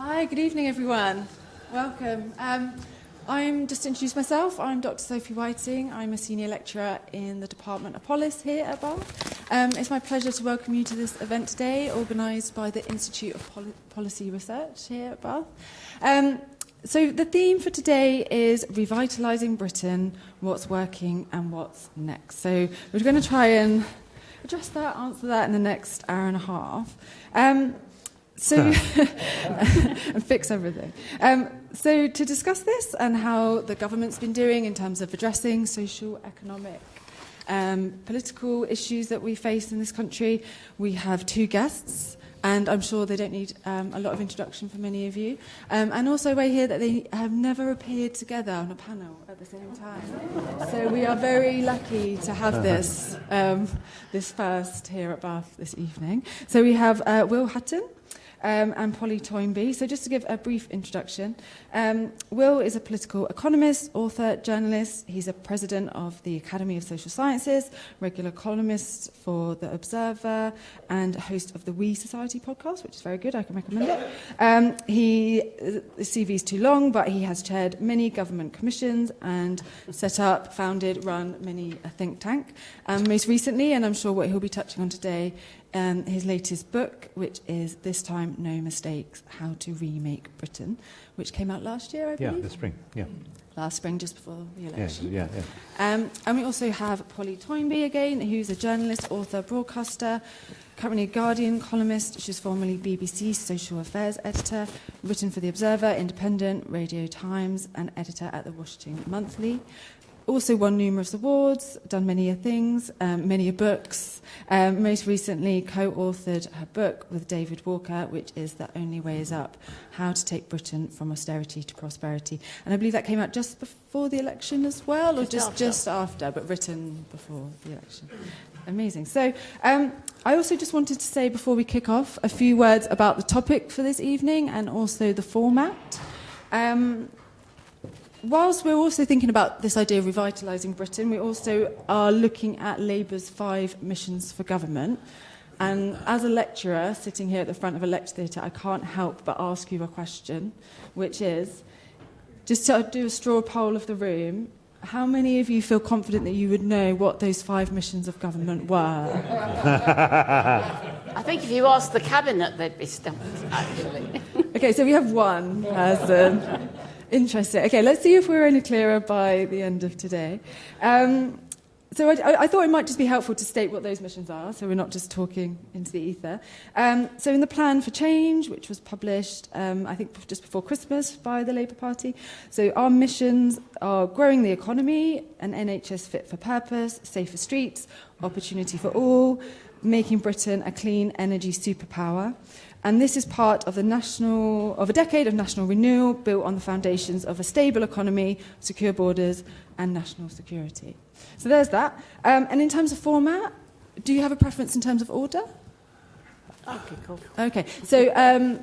Hi, good evening everyone. Welcome. I'm just to introduce myself. I'm Dr Sophie Whiting. I'm a senior lecturer in the Department of Policy here at Bath. It's my pleasure to welcome you to this event today, organised by the Institute of Policy Research here at Bath. So the theme for today is Revitalising Britain, what's working and what's next. So we're going to try and address that, answer that in the next hour and a half. And fix everything. So to discuss this and how the government's been doing in terms of addressing social, economic, political issues that we face in this country, we have two guests, and I'm sure they don't need a lot of introduction for many of you. And also we hear that they have never appeared together on a panel at the same time. So we are very lucky to have this first here at Bath this evening. So we have Hutton and Polly Toynbee. So just to give a brief introduction, Will is a political economist, author, journalist. He's a president of the Academy of Social Sciences, regular columnist for The Observer, and host of the We Society podcast, which is very good. I can recommend it. The CV is too long, but he has chaired many government commissions and set up, founded, run many a think tank. Most recently, and I'm sure what he'll be touching on today, his latest book, which is This Time No Mistakes, How to Remake Britain, which came out last year, I believe. Yeah, this spring, yeah. Last spring, just before the election. Yeah. And we also have Polly Toynbee again, who's a journalist, author, broadcaster, currently a Guardian columnist. She's formerly BBC social affairs editor, written for The Observer, Independent, Radio Times, and editor at the Washington Monthly. Also won numerous awards, done many things, many books. Most recently co-authored her book with David Walker, which is The Only Way Is Up, How to Take Britain from Austerity to Prosperity. And I believe that came out just before the election as well, or just after, but written before the election. Amazing. So I also just wanted to say before we kick off a few words about the topic for this evening and also the format. Whilst we're also thinking about this idea of revitalising Britain, we also are looking at Labour's 5 missions for government. And as a lecturer sitting here at the front of a lecture theatre, I can't help but ask you a question, which is, just to do a straw poll of the room, how many of you feel confident that you would know what those 5 missions of government were? I think if you asked the Cabinet, they'd be stumped, actually. Okay, so we have one person. Interesting. Okay, let's see if we're any clearer by the end of today. So I thought it might just be helpful to state what those missions are, so we're not just talking into the ether. So in the Plan for Change, which was published, I think just before Christmas by the Labour Party, so our missions are growing the economy, an NHS fit for purpose, safer streets, opportunity for all, making Britain a clean energy superpower. And this is part of a decade of national renewal built on the foundations of a stable economy, secure borders, and national security. So there's that. And in terms of format, do you have a preference in terms of order? Okay, cool. Okay, so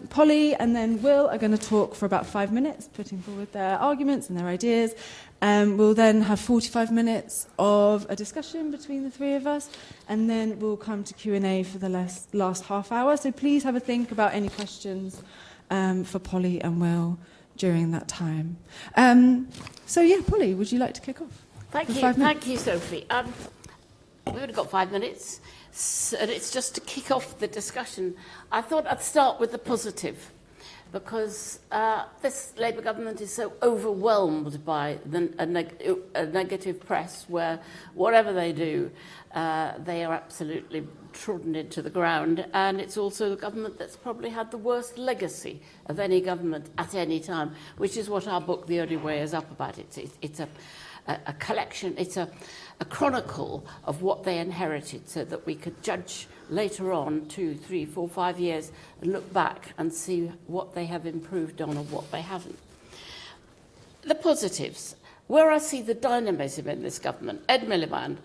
Polly and then Will are going to talk for about 5 minutes, putting forward their arguments and their ideas. We'll then have 45 minutes of a discussion between the three of us, and then we'll come to Q&A for the last half hour. So please have a think about any questions for Polly and Will during that time. Polly, would you like to kick off? Thank you, Sophie. We've only got 5 minutes, and it's just to kick off the discussion. I thought I'd start with the positive, because this Labour government is so overwhelmed by a negative press where whatever they do, they are absolutely trodden into the ground. And it's also the government that's probably had the worst legacy of any government at any time, which is what our book, The Only Way Is Up, about. It's a collection, it's a chronicle of what they inherited, so that we could judge later on 2, 3, 4, 5 years and look back and see what they have improved on and what they haven't. The positives, where I see the dynamism in this government, Ed Miliband,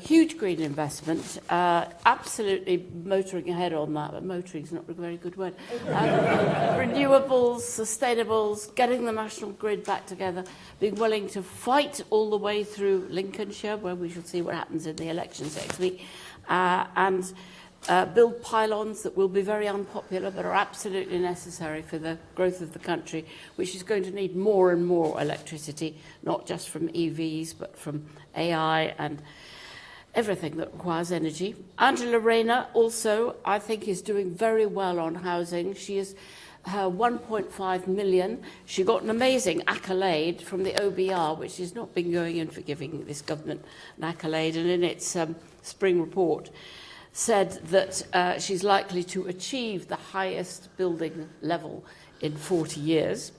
huge green investment, absolutely motoring ahead on that, but motoring is not a very good word. Renewables, sustainables, getting the national grid back together, being willing to fight all the way through Lincolnshire, where we shall see what happens in the elections next week, and build pylons that will be very unpopular but are absolutely necessary for the growth of the country, which is going to need more and more electricity, not just from EVs but from AI and everything that requires energy. Angela Rayner also, I think, is doing very well on housing. She is her 1.5 million. She got an amazing accolade from the OBR, which has not been going in for giving this government an accolade, and in its spring report said that she's likely to achieve the highest building level in 40 years.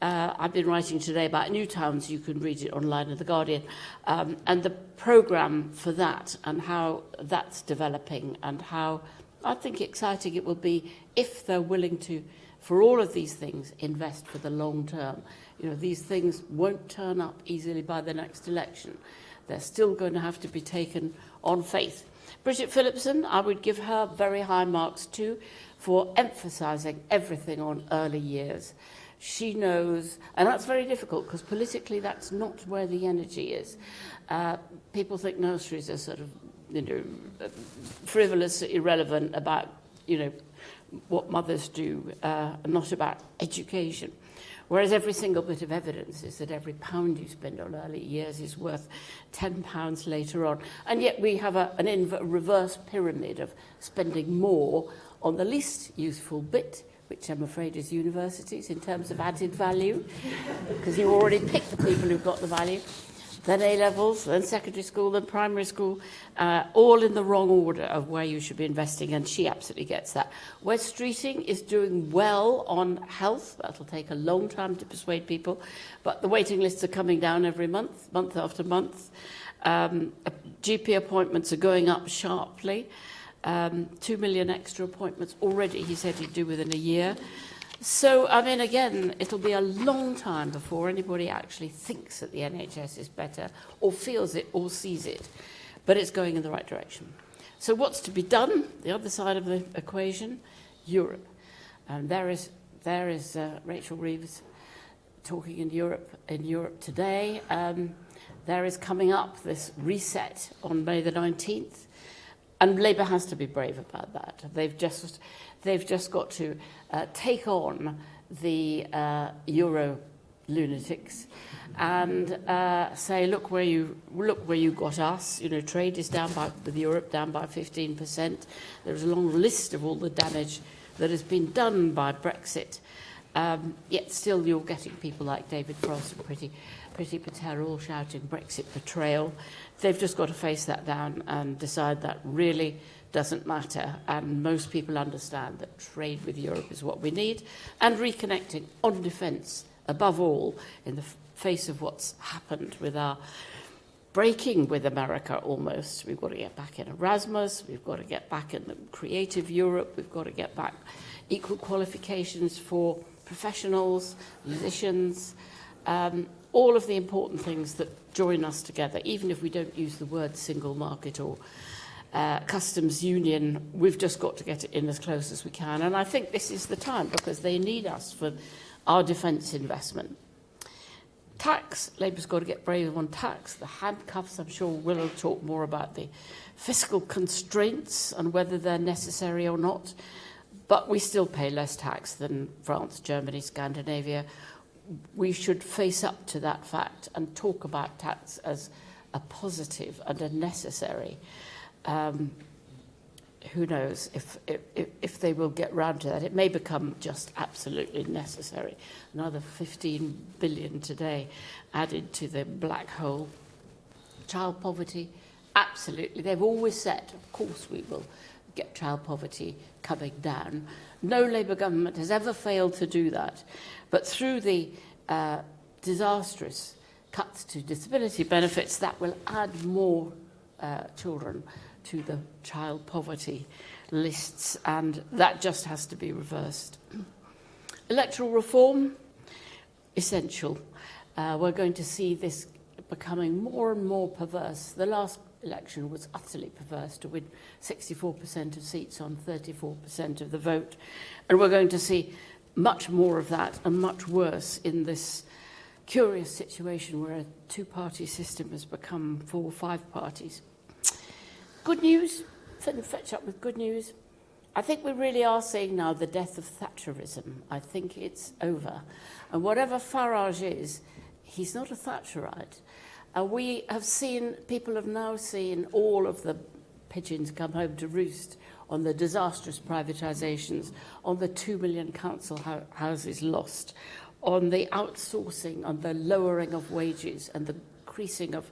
I've been writing today about new towns. You can read it online in The Guardian. And the programme for that and how that's developing and how, I think, exciting it will be if they're willing to, for all of these things, invest for the long term. You know, these things won't turn up easily by the next election. They're still going to have to be taken on faith. Bridget Phillipson, I would give her very high marks too for emphasising everything on early years. She knows, and that's very difficult because politically that's not where the energy is. People think nurseries are sort of, frivolous, irrelevant about, what mothers do, and not about education. Whereas every single bit of evidence is that every pound you spend on early years is worth £10 later on. And yet we have a reverse pyramid of spending more on the least useful bit, which I'm afraid is universities in terms of added value, because you already pick the people who've got the value, then A-levels, then secondary school, then primary school, all in the wrong order of where you should be investing, and she absolutely gets that. West Streeting is doing well on health. That'll take a long time to persuade people, but the waiting lists are coming down every month, month after month. GP appointments are going up sharply. 2 million extra appointments already, he said he'd do within a year. So, again, it'll be a long time before anybody actually thinks that the NHS is better or feels it or sees it. But it's going in the right direction. So what's to be done? The other side of the equation, Europe. And there is Rachel Reeves talking in Europe today. There is coming up this reset on May the 19th. And Labour has to be brave about that. They've just got to take on the Euro lunatics and say, look where you got us. Trade is with Europe down by 15%. There's a long list of all the damage that has been done by Brexit. Yet still, you're getting people like David Frost and Priti Patel all shouting Brexit betrayal. They've just got to face that down and decide that really doesn't matter. And most people understand that trade with Europe is what we need. And reconnecting on defence, above all, in the face of what's happened with our breaking with America almost. We've got to get back in Erasmus. We've got to get back in the creative Europe. We've got to get back equal qualifications for professionals, musicians, all of the important things that join us together. Even if we don't use the word single market or customs union, we've just got to get it in as close as we can. And I think this is the time because they need us for our defence investment. Tax, Labour's got to get brave on tax. The handcuffs, I'm sure we'll talk more about the fiscal constraints and whether they're necessary or not. But we still pay less tax than France, Germany, Scandinavia. We should face up to that fact and talk about tax as a positive and a necessary. Who knows if they will get round to that. It may become just absolutely necessary. Another 15 billion today added to the black hole. Child poverty, absolutely. They've always said, of course we will get child poverty coming down. No Labour government has ever failed to do that. But through the disastrous cuts to disability benefits, that will add more children to the child poverty lists, and that just has to be reversed. Electoral reform, essential. We're going to see this becoming more and more perverse. The last election was utterly perverse, to win 64% of seats on 34% of the vote. And we're going to see much more of that and much worse in this curious situation where a two-party system has become 4 or 5 parties. Good news, fetch up with good news. I think we really are seeing now the death of Thatcherism. I think it's over. And whatever Farage is, he's not a Thatcherite. People have now seen all of the pigeons come home to roost on the disastrous privatisations, on the 2 million council houses lost, on the outsourcing, on the lowering of wages and the increasing of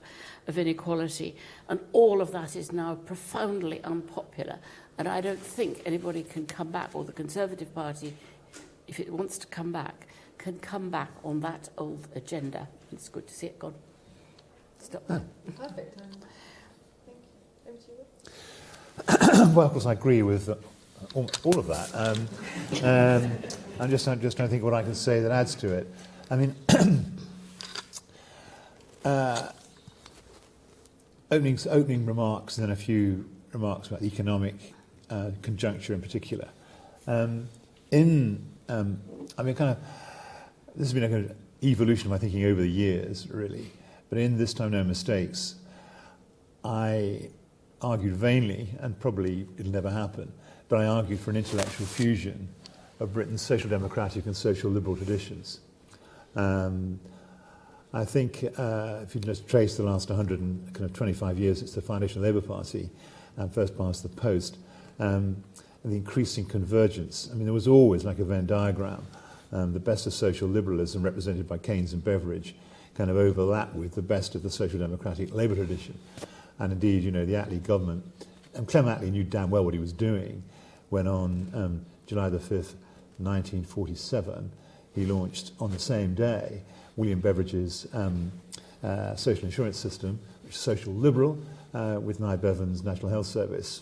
inequality. And all of that is now profoundly unpopular. And I don't think anybody can come back, or the Conservative Party, if it wants to come back, can come back on that old agenda. It's good to see it gone. Stop there. Perfect. Thank you. Over to you. Well, of course, I agree with all of that. I'm just trying to think of what I can say that adds to it. I mean, opening remarks and then a few remarks about economic conjuncture in particular. This has been a kind of evolution of my thinking over the years, really. But in This Time No Mistakes, I argued vainly, and probably it'll never happen, but I argued for an intellectual fusion of Britain's social democratic and social liberal traditions. I think if you just trace the last 125 years since the foundation of the Labour Party and first past the post, and the increasing convergence. I mean, there was always, like a Venn diagram, the best of social liberalism, represented by Keynes and Beveridge, kind of overlap with the best of the social democratic Labour tradition. And indeed, the Attlee government, and Clem Attlee knew damn well what he was doing when on July the 5th, 1947, he launched on the same day William Beveridge's social insurance system, which is social liberal, with Nye Bevan's National Health Service,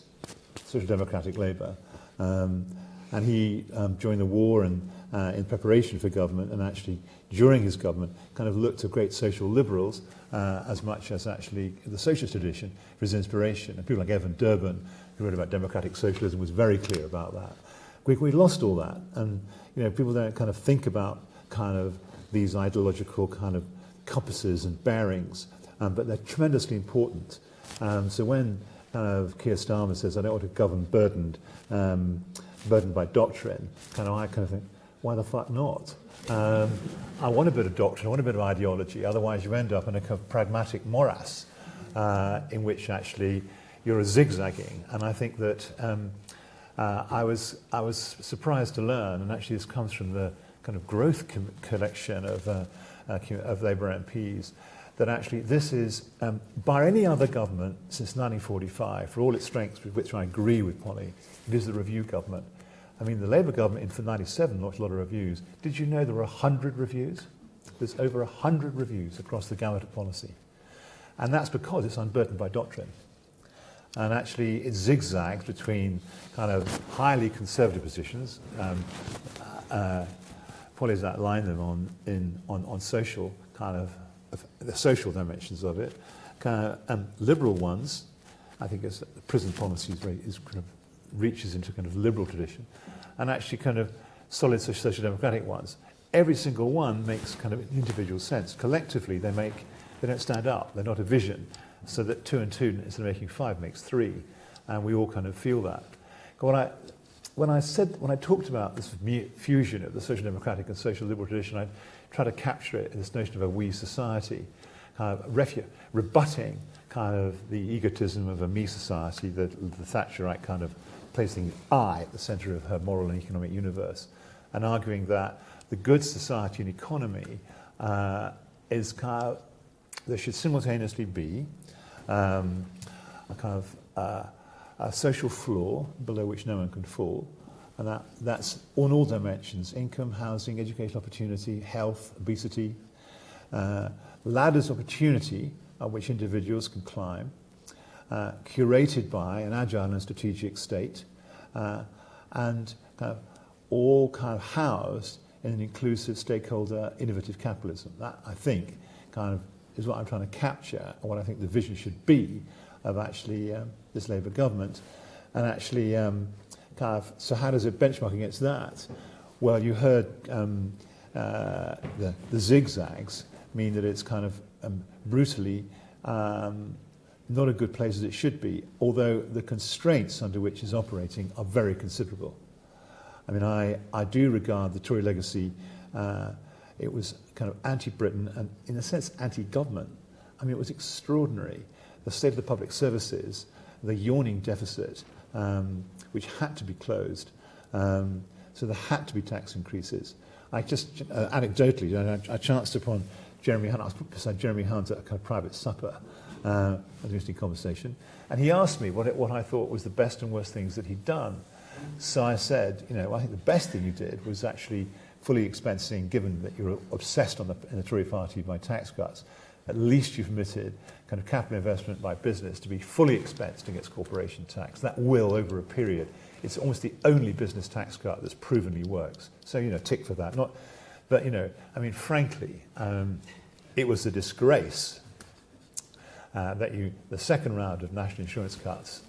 social democratic Labour. And he joined the war and in preparation for government, and actually during his government kind of looked to great social liberals as much as actually the socialist tradition for his inspiration. And people like Evan Durbin, who wrote about democratic socialism, was very clear about that. We lost all that, and people don't kind of think about kind of these ideological kind of compasses and bearings, but they're tremendously important. So when Keir Starmer says, I don't want to govern burdened by doctrine, I think, why the fuck not? I want a bit of doctrine, I want a bit of ideology, otherwise you end up in a kind of pragmatic morass in which actually you're a zigzagging. And I think that I was surprised to learn, and actually this comes from the kind of growth collection of Labour MPs, that actually this is, by any other government since 1945, for all its strengths, with which I agree with Polly, it is the review government. I mean, the Labour government in 97 launched a lot of reviews. Did you know there were 100 reviews? There's over 100 reviews across the gamut of policy. And that's because it's unburdened by doctrine. And actually it zigzags between kind of highly conservative positions. Polly's outlined them on social kind of the social dimensions of it. Kind of liberal ones, I think it's prison policy is kind of reaches into kind of liberal tradition, and actually kind of solid social democratic ones. Every single one makes kind of individual sense. Collectively, they don't stand up. They're not a vision. So that 2 and 2 instead of making 5 makes 3, and we all kind of feel that. When I talked about this fusion of the social democratic and social liberal tradition, I tried to capture it in this notion of a we society, kind of rebutting kind of the egotism of a me society, the Thatcherite kind of placing I at the centre of her moral and economic universe, and arguing that the good society and economy is kind of, there should simultaneously be a kind of a social floor below which no one can fall, and that's on all dimensions: income, housing, educational opportunity, health, obesity, ladders of opportunity on which individuals can climb, curated by an agile and strategic state, and kind of all kind of housed in an inclusive, stakeholder, innovative capitalism. That, I think, kind of is what I'm trying to capture, and what I think the vision should be of actually this Labour government. And actually, kind of, so how does it benchmark against that? Well, you heard the zigzags mean that it's kind of brutally not a good place as it should be, although the constraints under which it's operating are very considerable. I mean, I do regard the Tory legacy, it was kind of anti-Britain and, in a sense, anti-government. I mean, it was extraordinary. The state of the public services, the yawning deficit, which had to be closed. So there had to be tax increases. I just, anecdotally, I chanced upon Jeremy Hunt. I was beside Jeremy Hunt at a kind of private supper, an interesting conversation, and he asked me what I thought was the best and worst things that he'd done. So I said, I think the best thing you did was actually fully expensing, given that you're obsessed in the Tory party by tax cuts, at least you've permitted kind of capital investment by business to be fully expensed against corporation tax. That will, over a period, it's almost the only business tax cut that's provenly works. So, tick for that. But, I mean, frankly, it was a disgrace that the second round of national insurance cuts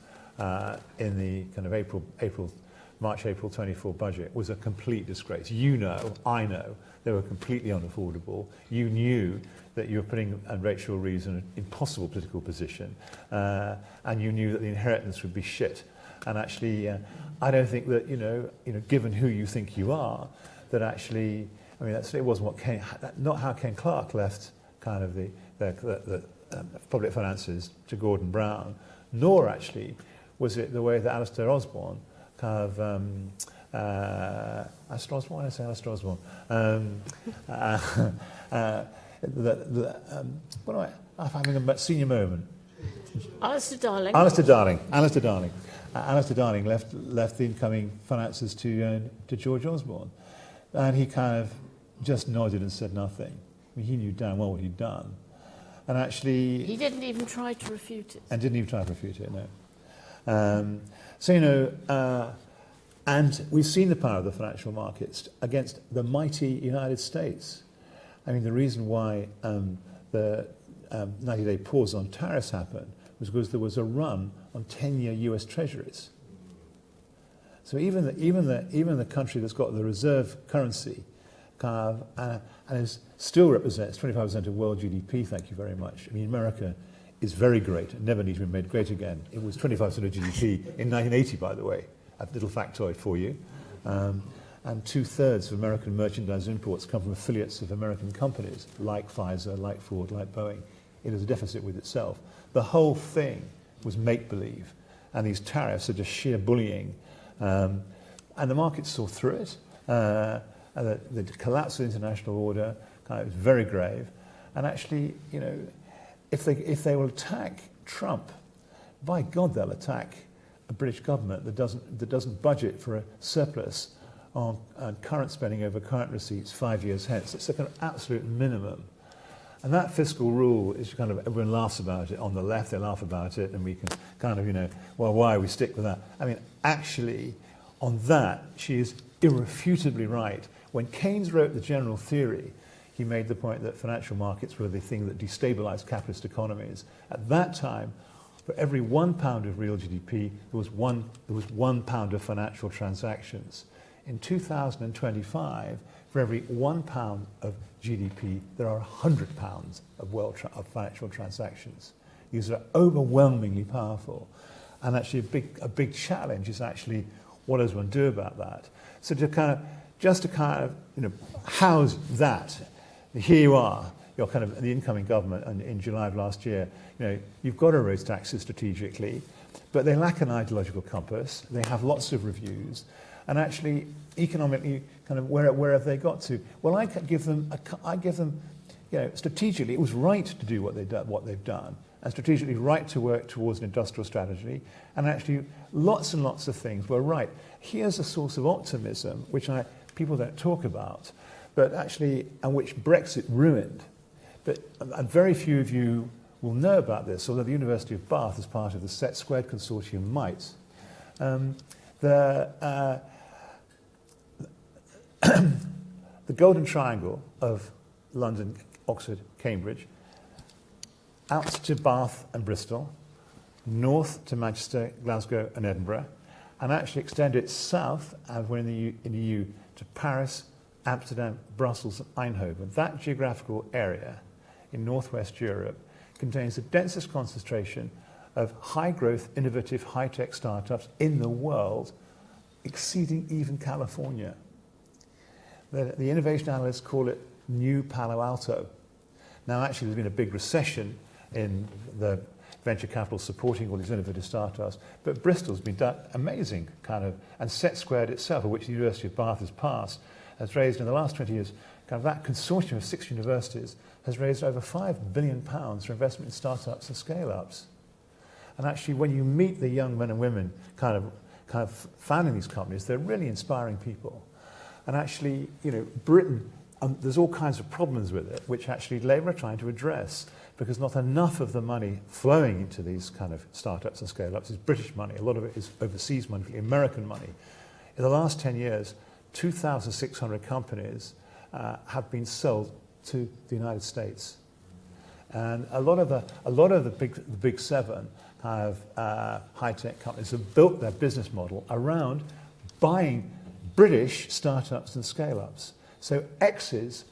in the kind of March, April 24 budget was a complete disgrace. I know, they were completely unaffordable. You knew that you were putting Rachel Reeves in an impossible political position, and you knew that the inheritance would be shit. And actually, I don't think that, given who you think you are, that actually, I mean, it wasn't not how Ken Clarke left kind of the public finances to Gordon Brown, nor actually was it the way that Alistair Osborne kind of, Alistair Osborne, I say Alistair Osborne, I'm having a senior moment. Alistair Darling. Alistair Darling left the incoming finances to George Osborne, and he kind of just nodded and said nothing. I mean, he knew damn well what he'd done, and actually he didn't even try to refute it. No. And we've seen the power of the financial markets against the mighty United States. I mean, the reason why the 90-day pause on tariffs happened was because there was a run on 10-year US Treasuries. So even the country that's got the reserve currency and still represents 25% of world GDP, thank you very much. I mean, America is very great and never needs to be made great again. It was 25% of GDP in 1980, by the way. A little factoid for you. And 2/3 of American merchandise imports come from affiliates of American companies like Pfizer, like Ford, like Boeing. It is a deficit with itself. The whole thing was make-believe, and these tariffs are just sheer bullying. And the markets saw through it. And the collapse of the international order was very grave. And actually, if they will attack Trump, by God, they'll attack a British government that doesn't budget for a surplus on current spending over current receipts 5 years hence. It's a kind of absolute minimum. And that fiscal rule is kind of, everyone laughs about it. On the left, they laugh about it, and we can kind of, well, why we stick with that? I mean, actually, on that, she is irrefutably right. When Keynes wrote the general theory, he made the point that financial markets were the thing that destabilized capitalist economies. At that time, for every £1 of real GDP, there was £1 of financial transactions. In 2025, for every £1 of GDP, there are £100 of financial transactions. These are overwhelmingly powerful. And actually a big challenge is actually, what does one do about that? So to kind of house that, here you are, you're kind of the incoming government, and in July of last year, you've got to raise taxes strategically, but they lack an ideological compass. They have lots of reviews, and actually, economically, kind of where have they got to? Well, I give them, strategically, it was right to do what they've done, and strategically right to work towards an industrial strategy, and actually, lots and lots of things were right. Here's a source of optimism, which people don't talk about, but actually, and which Brexit ruined. But very few of you will know about this, although the University of Bath is part of the Set Squared Consortium might. The Golden Triangle of London, Oxford, Cambridge, out to Bath and Bristol, north to Manchester, Glasgow and Edinburgh, and actually extend it south, as we're in the EU, to Paris, Amsterdam, Brussels and Eindhoven. That geographical area in northwest Europe contains the densest concentration of high-growth, innovative, high-tech startups in the world, exceeding even California. The innovation analysts call it New Palo Alto. Now, actually, there's been a big recession in the venture capital supporting all these innovative startups, but Bristol's been done amazing kind of, and Set Squared itself, of which the University of Bath is past, has raised in the last 20 years, kind of that consortium of 6 universities has raised over £5 billion for investment in startups and scale-ups. And actually, when you meet the young men and women kind of founding these companies, they're really inspiring people. And actually, Britain, there's all kinds of problems with it, which actually Labour are trying to address, because not enough of the money flowing into these kind of startups and scale-ups is British money. A lot of it is overseas money, American money. In the last 10 years, 2,600 companies have been sold to the United States. And a lot of the big seven have high-tech companies have built their business model around buying British startups and scale-ups. So X's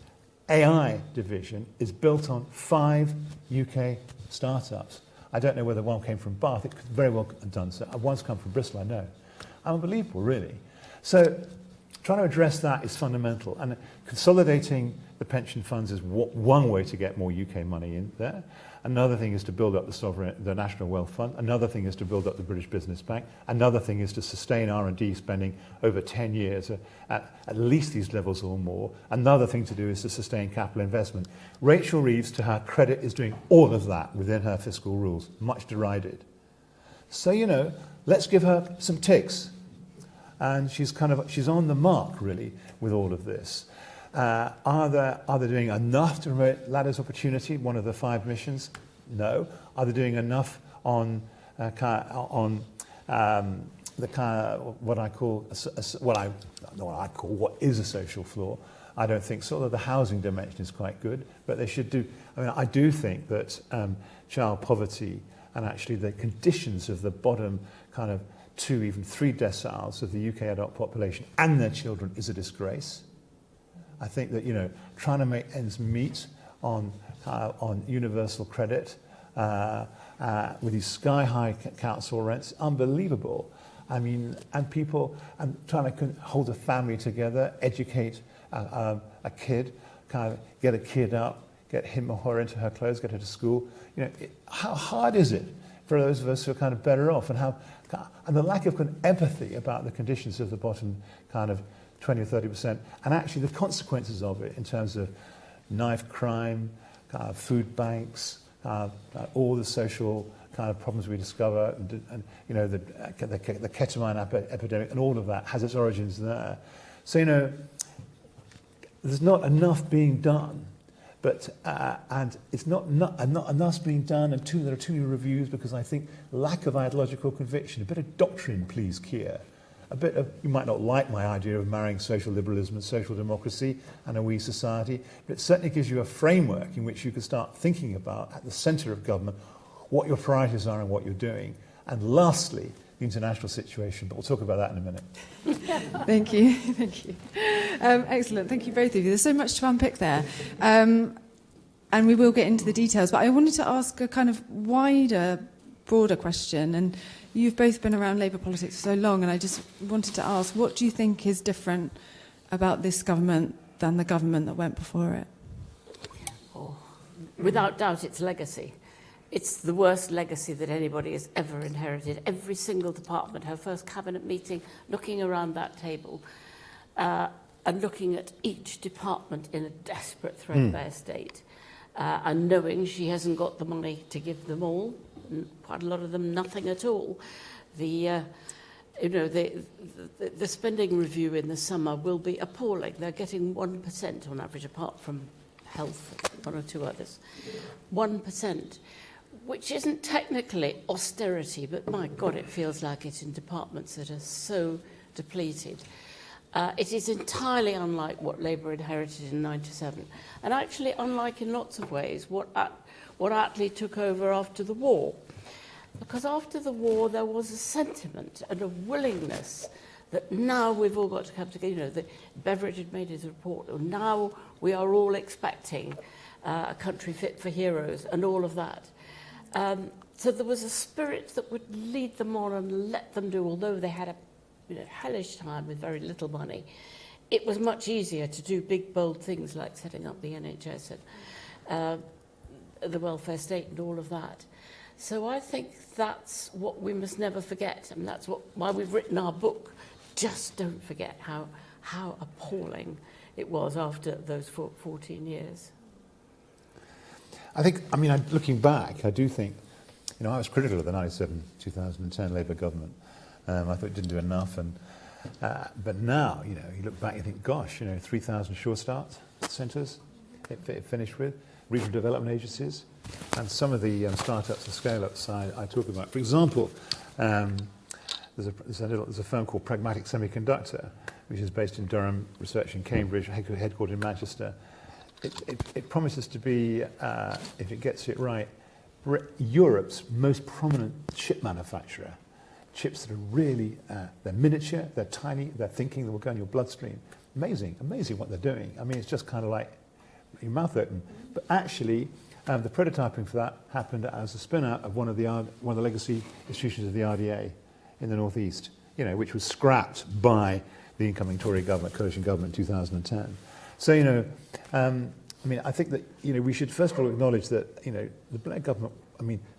AI division is built on 5 UK startups. I don't know whether one came from Bath. It could very well have done so. One's come from Bristol, I know. Unbelievable, really. So trying to address that is fundamental. And consolidating the pension funds is one way to get more UK money in there. Another thing is to build up the National Wealth Fund. Another thing is to build up the British Business Bank. Another thing is to sustain R&D spending over 10 years at least these levels or more. Another thing to do is to sustain capital investment. Rachel Reeves, to her credit, is doing all of that within her fiscal rules, much derided. So, let's give her some ticks. And she's on the mark, really, with all of this. Are they doing enough to promote ladders opportunity, one of the 5 missions? No. Are they doing enough on the kind of what I call what is a social flaw? I don't think so. Although the housing dimension is quite good, but they should do. I do think that child poverty and actually the conditions of the bottom kind of 2, even 3 deciles of the UK adult population and their children is a disgrace. I think that trying to make ends meet on universal credit with these sky-high council rents, unbelievable. I mean, and people and trying to hold a family together, educate a kid, kind of get a kid up, get him or her into her clothes, get her to school. How hard is it for those of us who are kind of better off, and the lack of empathy about the conditions of the bottom kind of 20 or 30%, and actually the consequences of it in terms of knife crime, food banks, all the social kind of problems we discover, and the ketamine epidemic, and all of that has its origins there. So there's not enough being done, but and it's not enough being done. And there are too many reviews because I think lack of ideological conviction, a bit of doctrine, please, Keir. A bit of, you might not like my idea of marrying social liberalism and social democracy and a we society, but it certainly gives you a framework in which you can start thinking about, at the centre of government, what your priorities are and what you're doing. And lastly, the international situation, but we'll talk about that in a minute. Thank you. Excellent. Thank you, both of you. There's so much to unpick there. And we will get into the details, but I wanted to ask a kind of wider, broader question. And you've both been around Labour politics for so long, and I just wanted to ask, what do you think is different about this government than the government that went before it? Oh, without doubt, it's legacy. It's the worst legacy that anybody has ever inherited. Every single department, her first cabinet meeting, looking around that table and looking at each department in a desperate, threadbare state, and knowing she hasn't got the money to give them all. Quite a lot of them, nothing at all. The spending review in the summer will be appalling. They're getting 1% on average, apart from health, 1 or 2 others. 1%, which isn't technically austerity, but my God, it feels like it in departments that are so depleted. It is entirely unlike what Labour inherited in '97, and actually unlike in lots of ways what Attlee took over after the war. Because after the war there was a sentiment and a willingness that now we've all got to come together. Beveridge had made his report, now we are all expecting a country fit for heroes and all of that. So there was a spirit that would lead them on and let them do, although they had a hellish time with very little money. It was much easier to do big, bold things like setting up the NHS and the welfare state and all of that. So I think that's what we must never forget, and that's why we've written our book. Just don't forget how appalling it was after those 14 years. I think, I mean, looking back, I do think, I was critical of the 97-2010 Labour government. I thought it didn't do enough, but now, you look back and think, gosh, 3,000 sure start centres it finished with, regional development agencies, and some of the startups and scale-ups I talk about. For example, there's a firm called Pragmatic Semiconductor, which is based in Durham, research in Cambridge, headquartered in Manchester. It promises to be, if it gets it right, Europe's most prominent chip manufacturer. Chips that are really, they're miniature, they're tiny, they're thinking, they will go in your bloodstream. Amazing what they're doing. I mean, it's just kind of like your mouth open. But actually, the prototyping for that happened as a spin-out of one of the legacy institutions of the RDA in the northeast, which was scrapped by the incoming Tory government, coalition government in 2010. So, I think that, we should first of all acknowledge that, the Blair government,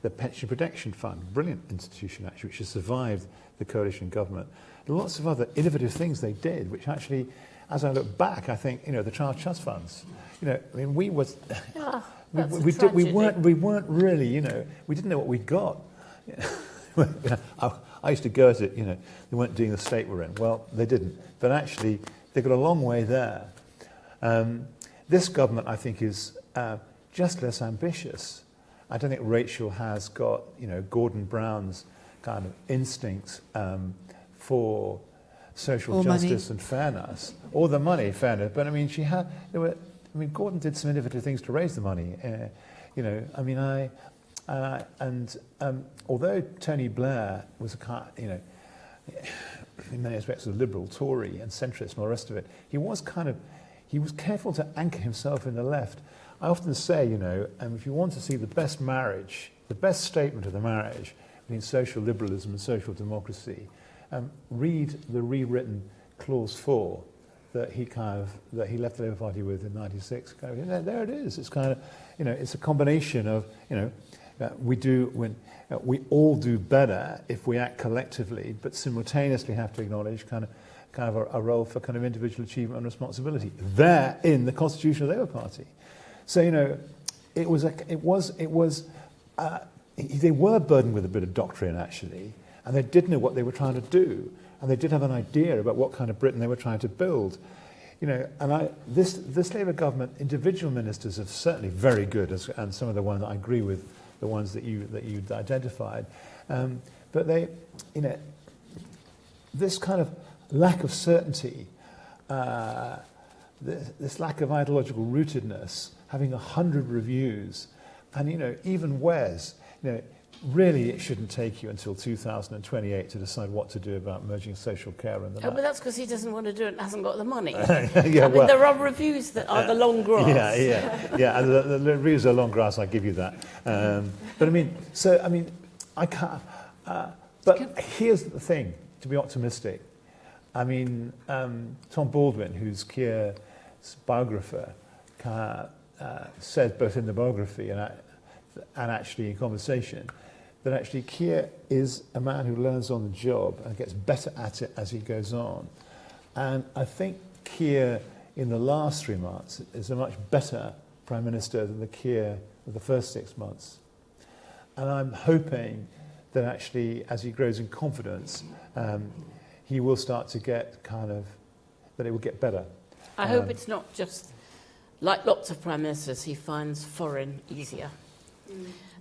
the Pension Protection Fund, brilliant institution actually, which has survived the coalition government. Lots of other innovative things they did, which actually, as I look back, I think, the child trust funds, we was, we weren't really, we didn't know what we got. I used to go at it, they weren't doing the state we're in. Well, they didn't, but actually, they got a long way there. This government, I think, is just less ambitious. I don't think Rachel has got, Gordon Brown's kind of instincts for social justice and fairness, or the money, fairness. But Gordon did some innovative things to raise the money. Although Tony Blair was a kind, in many respects, a liberal Tory and centrist and all the rest of it, he was careful to anchor himself in the left. I often say, if you want to see the best marriage, the best statement of the marriage between social liberalism and social democracy, read the rewritten Clause 4 that he left the Labour Party with in '96. There it is. It's kind of, it's a combination of, we all do better if we act collectively, but simultaneously have to acknowledge kind of a role for kind of individual achievement and responsibility. There in the constitution of the Labour Party. So, they were burdened with a bit of doctrine, actually, and they did know what they were trying to do, and they did have an idea about what kind of Britain they were trying to build. This Labour government, individual ministers are certainly very good, and some of the ones that I agree with, the ones that you identified, but they, this kind of lack of certainty, this lack of ideological rootedness, having 100 reviews, and even Wes, really it shouldn't take you until 2028 to decide what to do about merging social care and the but that's because he doesn't want to do it and hasn't got the money. Well, there are reviews that are the long grass. Yeah, and the reviews are long grass, I give you that. I can't, but here's the thing, to be optimistic. Tom Baldwin, who's Keir's biographer, said both in the biography and actually in conversation that actually Keir is a man who learns on the job and gets better at it as he goes on. And I think Keir in the last 3 months is a much better Prime Minister than the Keir of the first 6 months. And I'm hoping that actually as he grows in confidence, he will start to get that it will get better. I hope it's not just, like lots of Prime Ministers, he finds foreign easier.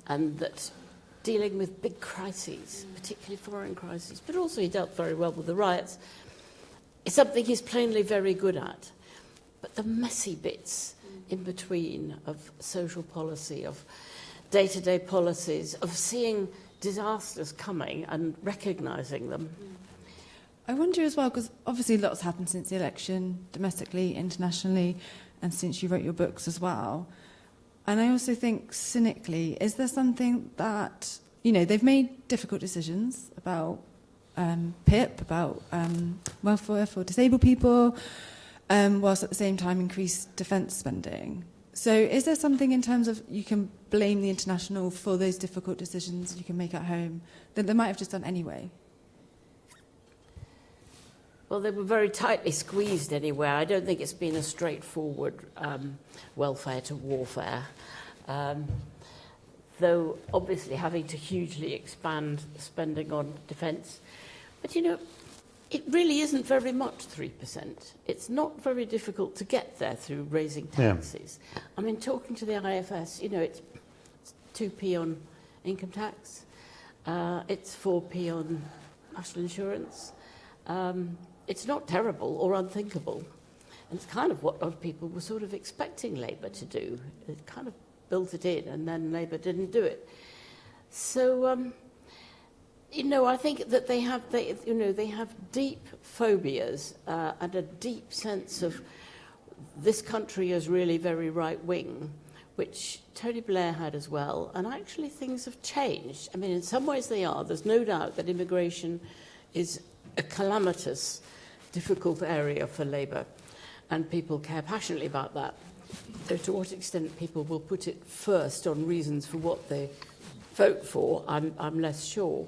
And that dealing with big crises, particularly foreign crises, but also he dealt very well with the riots, is something he's plainly very good at. But the messy bits in between of social policy, of day-to-day policies, of seeing disasters coming and recognising them. I wonder as well, because obviously lots happened since the election, domestically, internationally, and since you wrote your books as well. And I also think, cynically, is there something that you know, they've made difficult decisions about PIP, about welfare for disabled people, whilst at the same time increase defence spending. So is there something in terms of you can blame the international for those difficult decisions you can make at home that they might have just done anyway? Well, they were very tightly squeezed anyway. I don't think it's been a straightforward welfare to warfare. Though obviously having to hugely expand spending on defence. But, you know, it really isn't very much, 3%. It's not very difficult to get there through raising taxes. Yeah. I mean, talking to the IFS, you know, it's 2p on income tax. It's 4p on national insurance. It's not terrible or unthinkable. And it's kind of what a lot of people were sort of expecting Labour to do. It kind of built it in, and then Labour didn't do it. So, you know, I think that they have deep phobias and a deep sense of this country is really very right-wing, which Tony Blair had as well. And actually things have changed. I mean, in some ways they are. There's no doubt that immigration is a calamitous, difficult area for Labour, and people care passionately about that. So to what extent people will put it first on reasons for what they vote for, I'm less sure.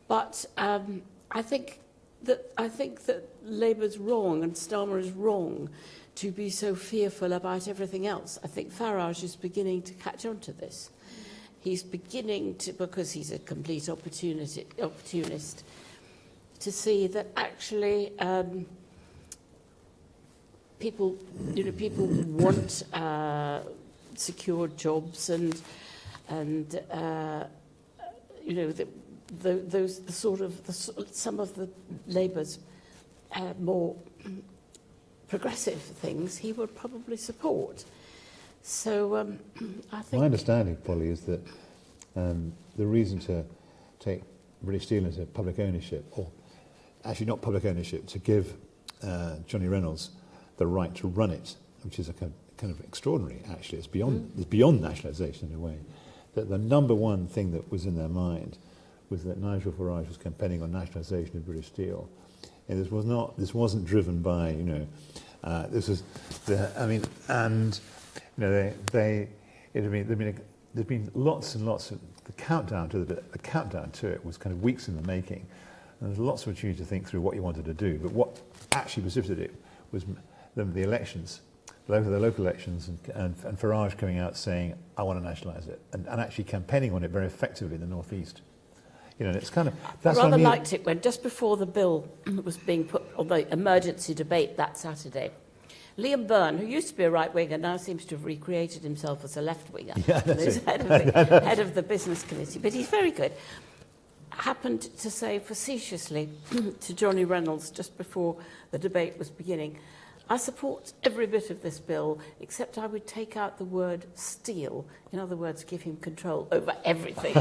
But I think that Labour's wrong and Starmer is wrong to be so fearful about everything else. I think Farage is beginning to catch on to this. He's beginning to, because he's a complete opportunist, to see that actually people want secure jobs and you know, some of the Labour's more progressive things he would probably support. So I think my understanding, Polly, is that the reason to take British Steel into public ownership, or actually not public ownership, to give Johnny Reynolds the right to run it, which is a kind of extraordinary. Actually, it's beyond nationalisation in a way. That the number one thing that was in their mind was that Nigel Farage was campaigning on nationalisation of British Steel, and this wasn't driven by, you know, this was the, I mean, and you know, there'd been lots and lots of the countdown to it was kind of weeks in the making, and there's lots of opportunity to think through what you wanted to do. But what actually precipitated it was the elections, the local elections, and Farage coming out saying, I want to nationalise it, and actually campaigning on it very effectively in the North East. You know, it's kind of, that's I rather liked it when just before the bill was being put on the emergency debate that Saturday, Liam Byrne, who used to be a right-winger, now seems to have recreated himself as a left-winger. Yeah, He's head of the business committee, but he's very good. Happened to say facetiously to Johnny Reynolds just before the debate was beginning, I support every bit of this bill, except I would take out the word steal. In other words, give him control over everything.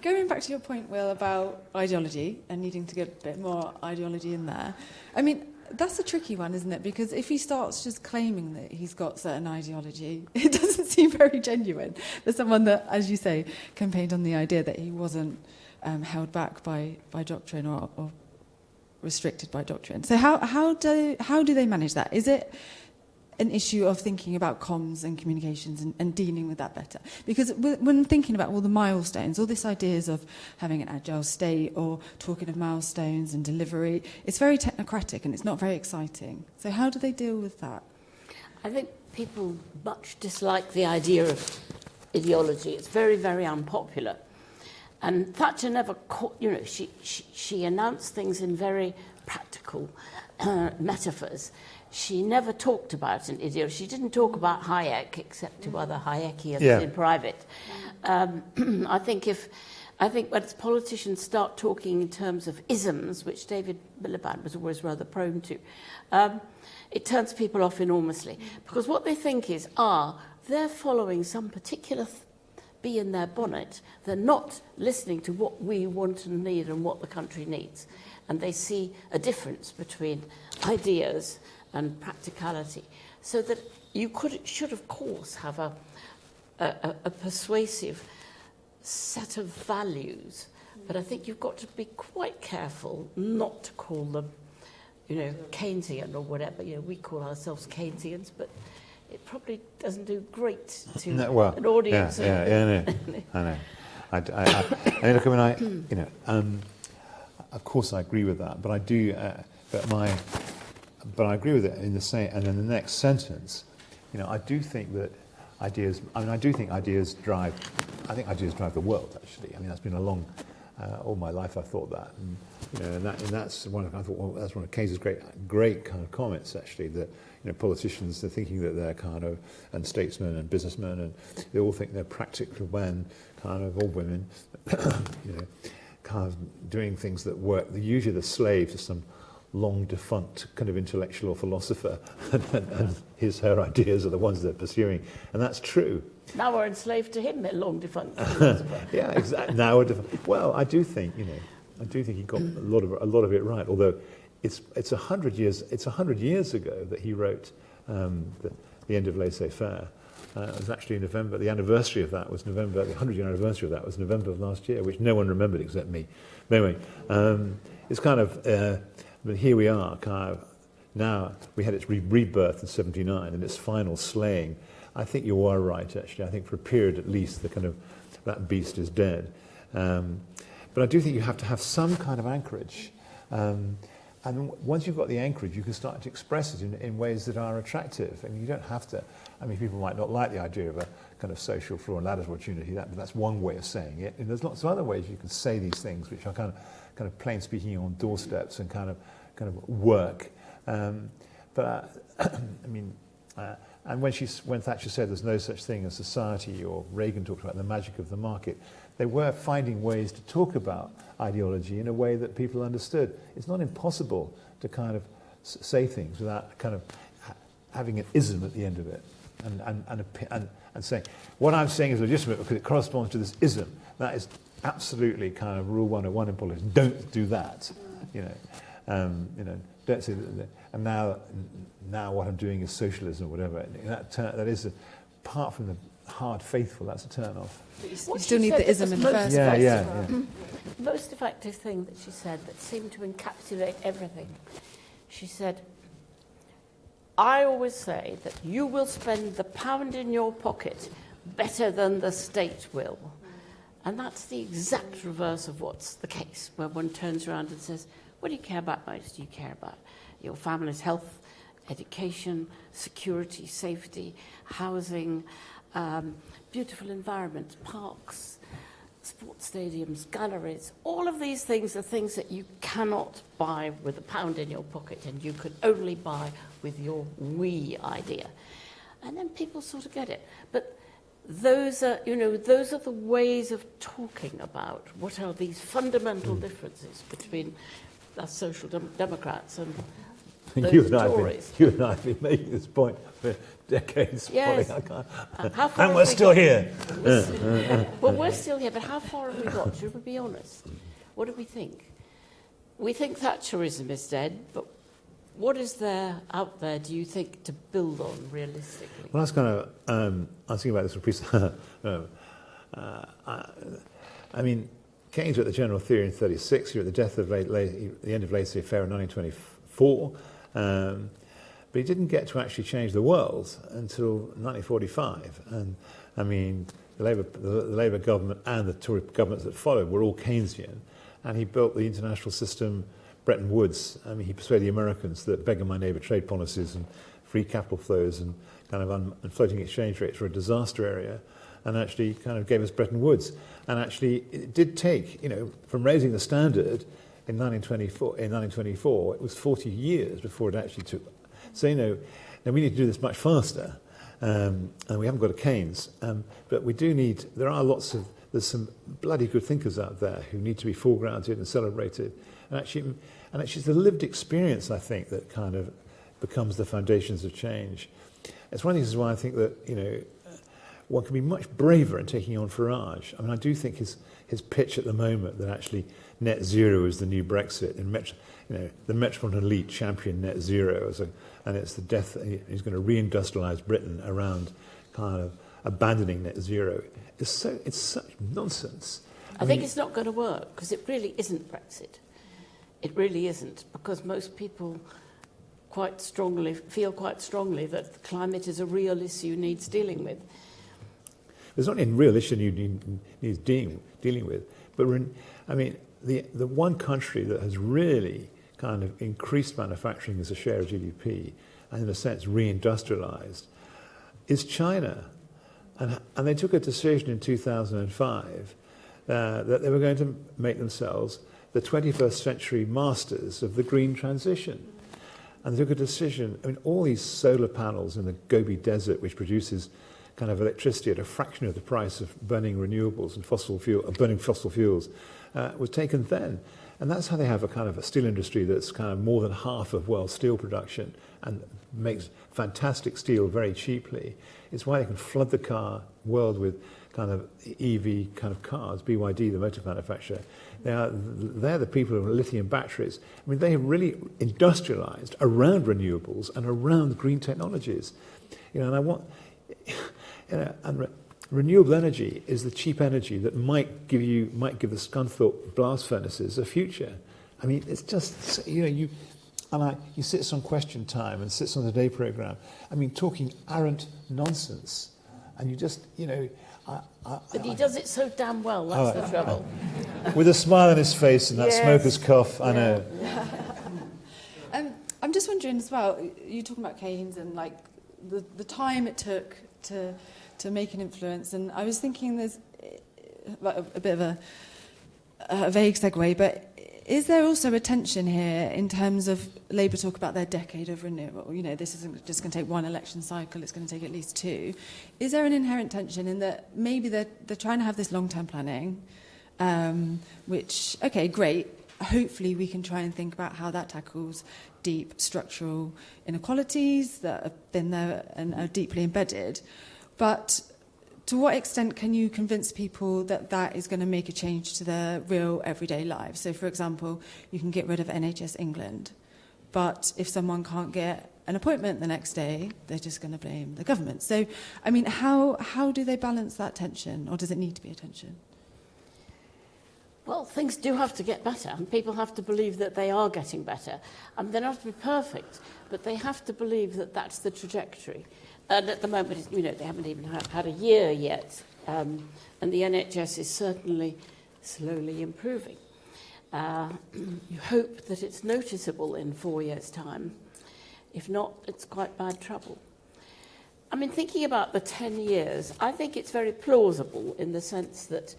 Going back to your point, Will, about ideology and needing to get a bit more ideology in there, I mean, that's a tricky one, isn't it? Because if he starts just claiming that he's got certain ideology, it doesn't seem very genuine for someone that, as you say, campaigned on the idea that he wasn't held back by doctrine or restricted by doctrine. So how do they manage that? Is it an issue of thinking about comms and communications and dealing with that better? Because when thinking about all the milestones, all these ideas of having an agile state or talking of milestones and delivery, it's very technocratic and it's not very exciting. So how do they deal with that? I think people much dislike the idea of ideology. It's very, very unpopular. And Thatcher never she announced things in very practical metaphors. She never talked about an ideology. She didn't talk about Hayek, except to other Hayekians in private. I think when politicians start talking in terms of isms, which David Miliband was always rather prone to, it turns people off enormously. Because what they think is, they're following some particular bee in their bonnet. They're not listening to what we want and need and what the country needs. And they see a difference between ideas and practicality. So that you should, of course, have a persuasive set of values, but I think you've got to be quite careful not to call them, Keynesian or whatever. We call ourselves Keynesians, but it probably doesn't do great to an audience. I know. Of course, I agree with that, but I do. But I agree with it in the same. And in the next sentence, I do think that ideas. I do think ideas drive. I think ideas drive the world. Actually, that's been a long. All my life, I thought that, and that's one. I thought, well, that's one of Keynes's great kind of comments. Actually, that politicians are thinking that they're kind of, and statesmen and businessmen, and they all think they're practical men, kind of, or women, kind of doing things that work. They're usually the slave to some long defunct kind of intellectual or philosopher, and her ideas are the ones they're pursuing, and that's true. Now we're enslaved to him, a long defunct. Yeah, exactly. Now well, I do think he got a lot of it right. Although it's 100 years. It's 100 years ago that he wrote the end of laissez-faire. It was actually November. The anniversary of that was November. The 100-year anniversary of that was November of last year, which no one remembered except me. But anyway, it's kind of. But here we are, kind of. Now we had its rebirth in '79 and its final slaying. I think you are right, actually. I think for a period at least, that beast is dead. But I do think you have to have some kind of anchorage. And once you've got the anchorage, you can start to express it in ways that are attractive. And you don't have to. People might not like the idea of a kind of social floor and ladders opportunity. That's one way of saying it. And there's lots of other ways you can say these things, which are kind of plain speaking on doorsteps and kind of work. And when Thatcher said there's no such thing as society, or Reagan talked about the magic of the market, they were finding ways to talk about ideology in a way that people understood. It's not impossible to kind of say things without kind of having an ism at the end of it, and saying what I'm saying is legitimate because it corresponds to this ism. That is absolutely kind of rule 101 in politics. Don't do that. Don't say that. And now what I'm doing is socialism or whatever. That is, apart from the hard faithful, that's a turn off. You still need the ism in the first place. Yeah. Most effective thing that she said that seemed to encapsulate everything. She said, I always say that you will spend the pound in your pocket better than the state will. And that's the exact reverse of what's the case, where one turns around and says, what do you care about most? Do you care about your family's health, education, security, safety, housing, beautiful environments, parks, sports stadiums, galleries? All of these things are things that you cannot buy with a pound in your pocket, and you could only buy with your we idea. And then people sort of get it. But those are the ways of talking about what are these fundamental differences between us social democrats and those Tories. You and I have been making this point for decades. Yes. And we're still here. Well, we're still here, but how far have we got? Should we be honest? What do we think? We think Thatcherism is dead, but what is there out there, do you think, to build on realistically? Well, that's kind of, I was thinking about this for Keynes wrote the general theory in 1936. He wrote the death of the end of laissez-faire in 1924. But he didn't get to actually change the world until 1945. And the Labour government and the Tory governments that followed were all Keynesian. And he built the international system, Bretton Woods. He persuaded the Americans that beggar my neighbour trade policies and free capital flows and kind of and floating exchange rates were a disaster area, and actually kind of gave us Bretton Woods. And actually, it did take, from raising the standard in 1924, it was 40 years before it actually took. So, now we need to do this much faster, and we haven't got a Keynes. But we do need, there's some bloody good thinkers out there who need to be foregrounded and celebrated. And actually it's the lived experience, I think, that kind of becomes the foundations of change. It's one of the reasons why I think that, one can be much braver in taking on Farage. I do think his pitch at the moment that actually net zero is the new Brexit, and the metropolitan elite champion net zero, and it's the death. He's going to reindustrialise Britain around kind of abandoning net zero. It's such nonsense. I think it's not going to work because it really isn't Brexit. It really isn't, because most people feel quite strongly that the climate is a real issue needs dealing with. There's not a real issue needs dealing with, but the one country that has really kind of increased manufacturing as a share of GDP and in a sense reindustrialized is China. And they took a decision in 2005 that they were going to make themselves the 21st century masters of the green transition. And they took a decision, all these solar panels in the Gobi Desert, which produces kind of electricity at a fraction of the price of burning renewables and burning fossil fuels, was taken then. And that's how they have a kind of a steel industry that's kind of more than half of world steel production and makes fantastic steel very cheaply. It's why they can flood the world with kind of EV kind of cars, BYD, the motor manufacturer. They're the people of lithium batteries. They have really industrialized around renewables and around green technologies. Renewable energy is the cheap energy that might give the Scunthorpe blast furnaces a future. It's just, you sit on Question Time and sits on the Day programme. Talking arrant nonsense, and you just, But he does it so damn well. That's the trouble. With a smile on his face and that smoker's cough, I know. I'm just wondering as well. You're talking about Keynes and like the time it took to make an influence, and I was thinking there's a bit of a vague segue, but is there also a tension here in terms of Labour talk about their decade of renewal? This isn't just going to take one election cycle, it's going to take at least two. Is there an inherent tension in that maybe they're trying to have this long-term planning, which, okay, great, hopefully we can try and think about how that tackles deep structural inequalities that have been there and are deeply embedded. But to what extent can you convince people that that is going to make a change to their real everyday lives? So, for example, you can get rid of NHS England, but if someone can't get an appointment the next day, they're just going to blame the government. So, how do they balance that tension, or does it need to be a tension? Well, things do have to get better, and people have to believe that they are getting better. They don't have to be perfect, but they have to believe that that's the trajectory. And at the moment, they haven't even had a year yet, and the NHS is certainly slowly improving. You hope that it's noticeable in 4 years' time. If not, it's quite bad trouble. Thinking about the 10 years, I think it's very plausible in the sense that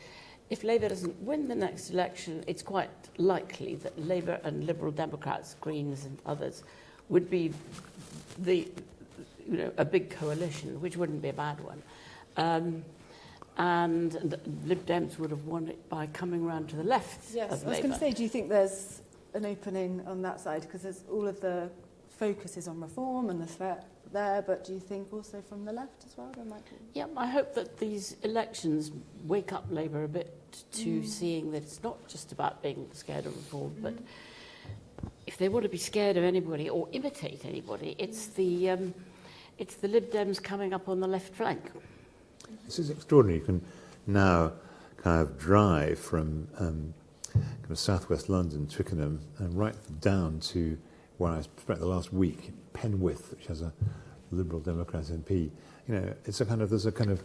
if Labour doesn't win the next election, it's quite likely that Labour and Liberal Democrats, Greens and others would be a big coalition, which wouldn't be a bad one. And Lib Dems would have won it by coming round to the left Yes, of I was Labour. going to say, do you think there's an opening on that side? Because there's all of the focus is on reform and the threat there, but do you think also from the left as well there might be? Yeah, I hope that these elections wake up Labour a bit to seeing that it's not just about being scared of reform, but if they want to be scared of anybody or imitate anybody, it's the Lib Dems coming up on the left flank. This is extraordinary. You can now kind of drive from kind of southwest London, Twickenham, and right down to where I spent the last week, Penwith, which has a Liberal Democrat MP. There's a kind of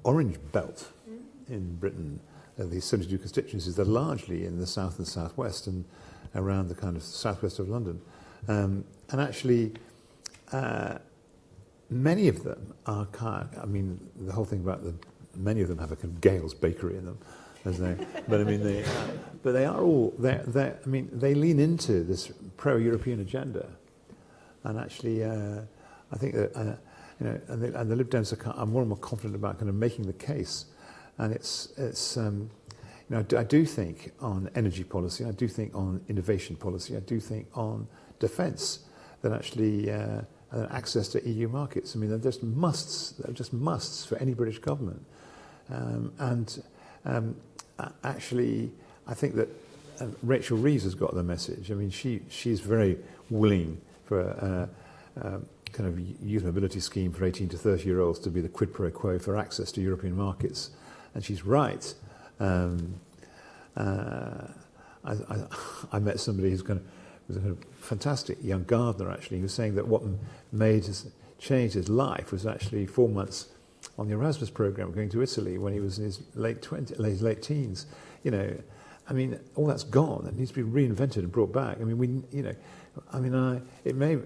orange belt in Britain. These 72 constituencies, they're largely in the south and southwest and around the kind of southwest of London. And actually, many of them are the whole thing about many of them have a kind of Gales bakery in them, but they are all they lean into this pro-European agenda, and actually I think that and the Lib Dems are more and more confident about kind of making the case, and I do think on energy policy, I do think on innovation policy, I do think on defence, that actually access to EU markets. They're just musts for any British government. Actually, I think that Rachel Reeves has got the message. She's very willing for kind of youth mobility scheme for 18 to 30-year-olds to be the quid pro quo for access to European markets. And she's right. I met somebody who's was a fantastic young gardener, actually, who was saying that what changed his life was actually 4 months on the Erasmus program going to Italy when he was in his late teens. You know, I mean, all that's gone. It needs to be reinvented and brought back. I mean, it may,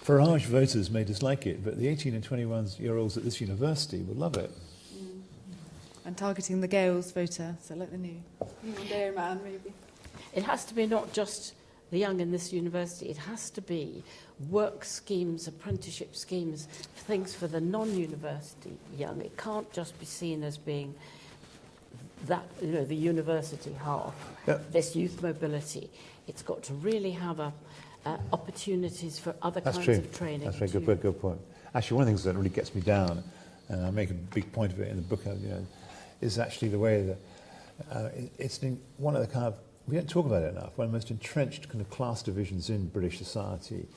Farage voters may dislike it, but the 18 and 21-year-olds at this university would love it. And targeting the Gales voter, so like the new Dairy man, maybe. It has to be not just the young in this university, it has to be work schemes, apprenticeship schemes, things for the non-university young. It can't just be seen as being that, the university half, this youth mobility. It's got to really have opportunities for other kinds of training. That's very good point. Actually, one of the things that really gets me down, and I make a big point of it in the book, is actually the way that it's one of the kind of, we don't talk about it enough, one of the most entrenched kind of class divisions in British society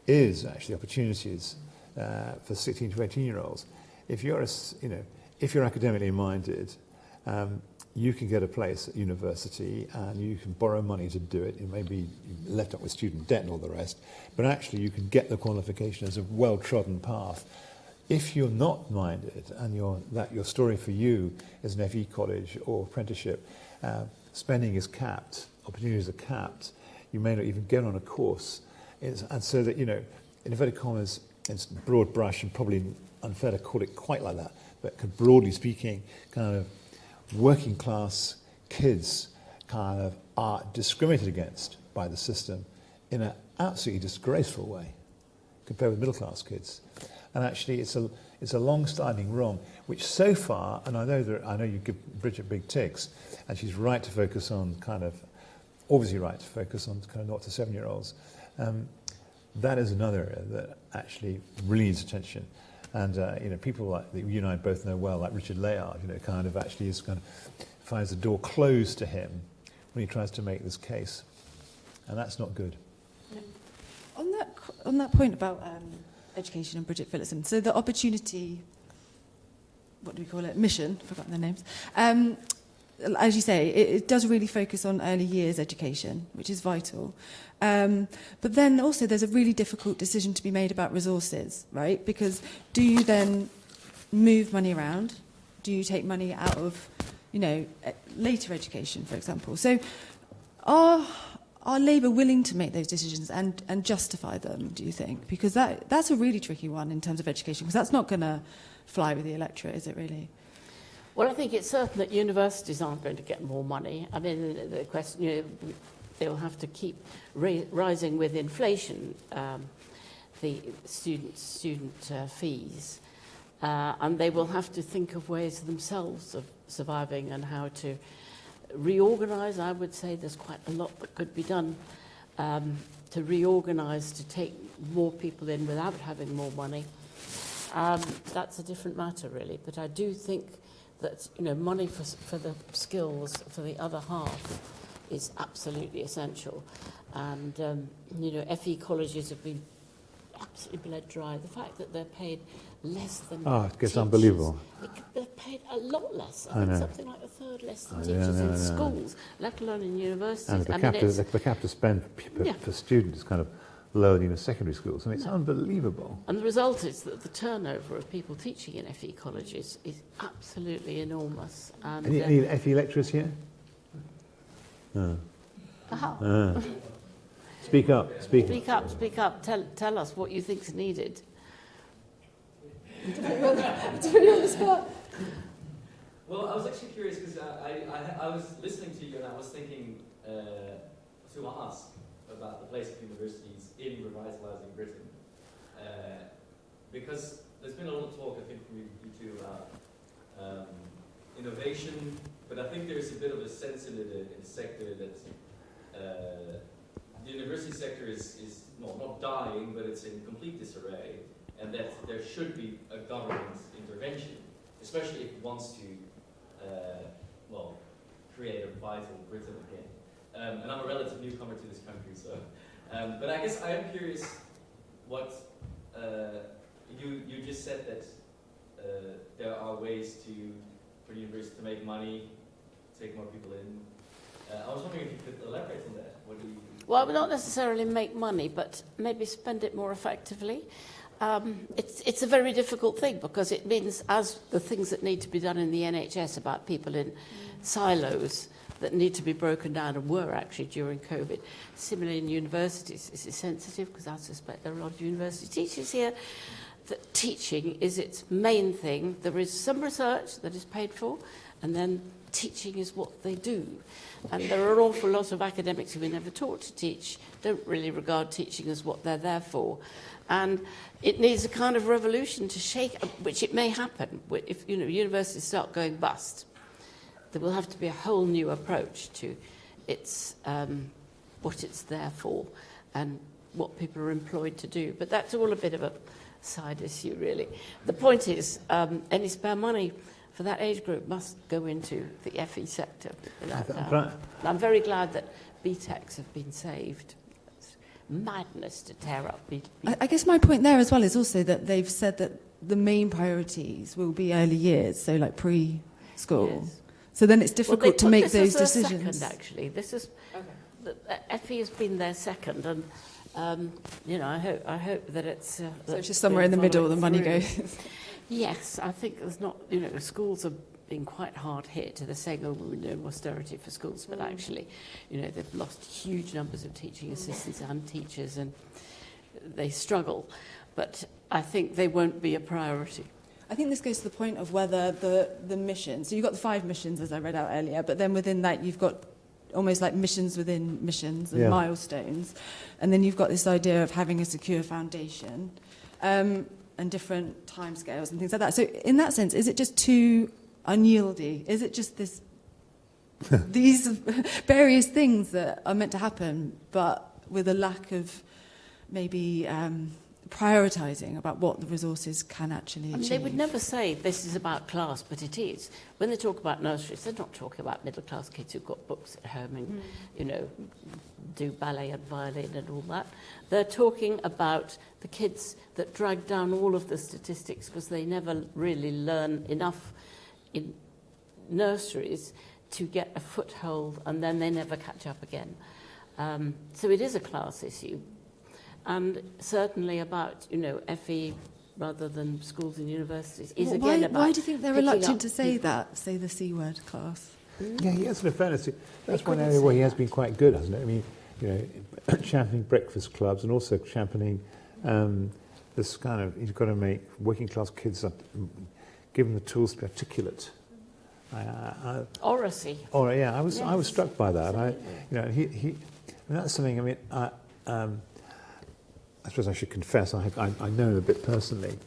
is actually opportunities for 16 to 18-year-olds. If you're academically minded, you can get a place at university and you can borrow money to do it. You may be left up with student debt and all the rest, but actually you can get the qualification as a well-trodden path. If you're not minded and your story for you is an FE college or apprenticeship, spending is capped, opportunities are capped, you may not even get on a course. And so that, in inverted commas, it's broad brush and probably unfair to call it quite like that, but broadly speaking, kind of working class kids kind of are discriminated against by the system in an absolutely disgraceful way compared with middle class kids. And actually it's a long-standing wrong, which so far, and I know you give Bridget big ticks, and she's right to focus on obviously right to focus on kind of 0 to 7-year-olds. That is another area that actually really needs attention. And people like that you and I both know well, like Richard Layard, finds the door closed to him when he tries to make this case, and that's not good. On that point about education and Bridget Phillipson, so the opportunity, what do we call it, mission, I've forgotten their names, as you say, it does really focus on early years education, which is vital. But then also there's a really difficult decision to be made about resources, right? Because do you then move money around? Do you take money out of, later education, for example? So are Labour willing to make those decisions and justify them, do you think? Because that's a really tricky one in terms of education, because that's not going to fly with the electorate, is it really? Well, I think it's certain that universities aren't going to get more money. I mean, the question, they'll have to keep rising with inflation, the student fees, and they will have to think of ways themselves of surviving and how to reorganise. I would say there's quite a lot that could be done to reorganise, to take more people in without having more money. That's a different matter, really. But I do think that money for the skills for the other half is absolutely essential, and FE colleges have been absolutely bled dry. The fact that they're paid less than it gets teachers, unbelievable. They're paid a lot less. I know. Something like a third less than teachers in schools, let alone in universities. And the cap to spend per student is kind of lower than secondary schools. I mean, it's unbelievable. And the result is that the turnover of people teaching in FE colleges is absolutely enormous. And, any FE lecturers here? Speak up. Speak up. Tell us what you think is needed. It's really on the spot. Well, I was actually curious because I was listening to you and I was thinking to ask about the place of universities in revitalising Britain, because there's been a lot of talk, I think, from you two about innovation, but I think there's a bit of a sense in the sector that the university sector is not dying, but it's in complete disarray, and that there should be a government intervention, especially if it wants to, create a vital Britain again. And I'm a relative newcomer to this country, so. But I guess I am curious what you just said that there are ways for the university to make money, take more people in. I was wondering if you could elaborate on that. What do you? Well, not necessarily make money, but maybe spend it more effectively. It's a very difficult thing because it means, as the things that need to be done in the NHS about people in silos that need to be broken down and were actually during COVID. Similarly in universities, this is sensitive because I suspect there are a lot of university teachers here, that teaching is its main thing. There is some research that is paid for, and then teaching is what they do. And there are an awful lot of academics who were never taught to teach, don't really regard teaching as what they're there for. And it needs a kind of revolution to shake, which it may happen. If universities start going bust, there will have to be a whole new approach to its what it's there for and what people are employed to do. But that's all a bit of a side issue, really. The point is, any spare money for that age group must go into the FE sector. I'm very glad that BTECs have been saved. It's madness to tear up BTECs. I guess my point there as well is also that they've said that the main priorities will be early years, so like preschool. Yes. So then it's difficult to make those this decisions. Second, actually, this is FE has been their second, and I hope that it's so it's just somewhere in the middle the money goes. Yes, I think there's not. Schools have been quite hard hit. They're saying, "Oh, we're doing austerity for schools," but actually, they've lost huge numbers of teaching assistants and teachers, and they struggle. But I think they won't be a priority. I think this goes to the point of whether the mission. So you've got the 5 missions, as I read out earlier, but then within that you've got almost like missions within missions and milestones. And then you've got this idea of having a secure foundation and different timescales and things like that. So in that sense, is it just too unyieldy? Is it just these various things that are meant to happen, but with a lack of maybe prioritising about what the resources can actually achieve? They would never say this is about class, but it is. When they talk about nurseries, they're not talking about middle-class kids who've got books at home and, do ballet and violin and all that. They're talking about the kids that drag down all of the statistics because they never really learn enough in nurseries to get a foothold, and then they never catch up again. So it is a class issue. And certainly about, FE rather than schools and universities is again about... Why do you think they're reluctant to say that, say the C word, class? Yeah, he has, in fairness, that's one area where he has been quite good, hasn't it? I mean, championing breakfast clubs and also championing this kind of, you've got to make working class kids, give them the tools to be articulate. Oracy. I was struck by that. That's something, I suppose I should confess, I know him a bit personally.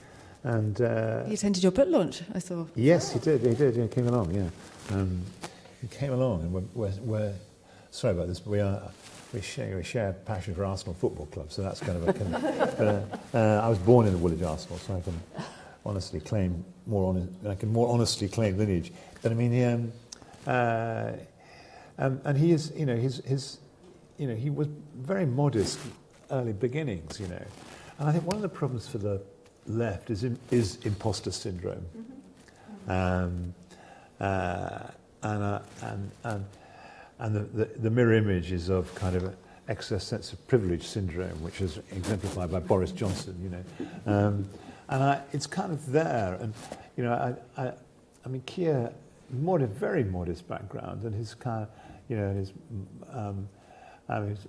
And he attended your book launch, I saw. Yes, he did, he came along, he came along, and we're sorry about this, but we share a passion for Arsenal Football Club, so that's kind of I was born in the Woolwich Arsenal, so I can honestly claim more honestly claim lineage. But I mean, and he is, he was very modest early beginnings, And I think one of the problems for the left is imposter syndrome, and the mirror image is of kind of an excess sense of privilege syndrome, which is exemplified by Boris Johnson, and it's kind of there, and I mean, Keir, very modest background, and his kind of, his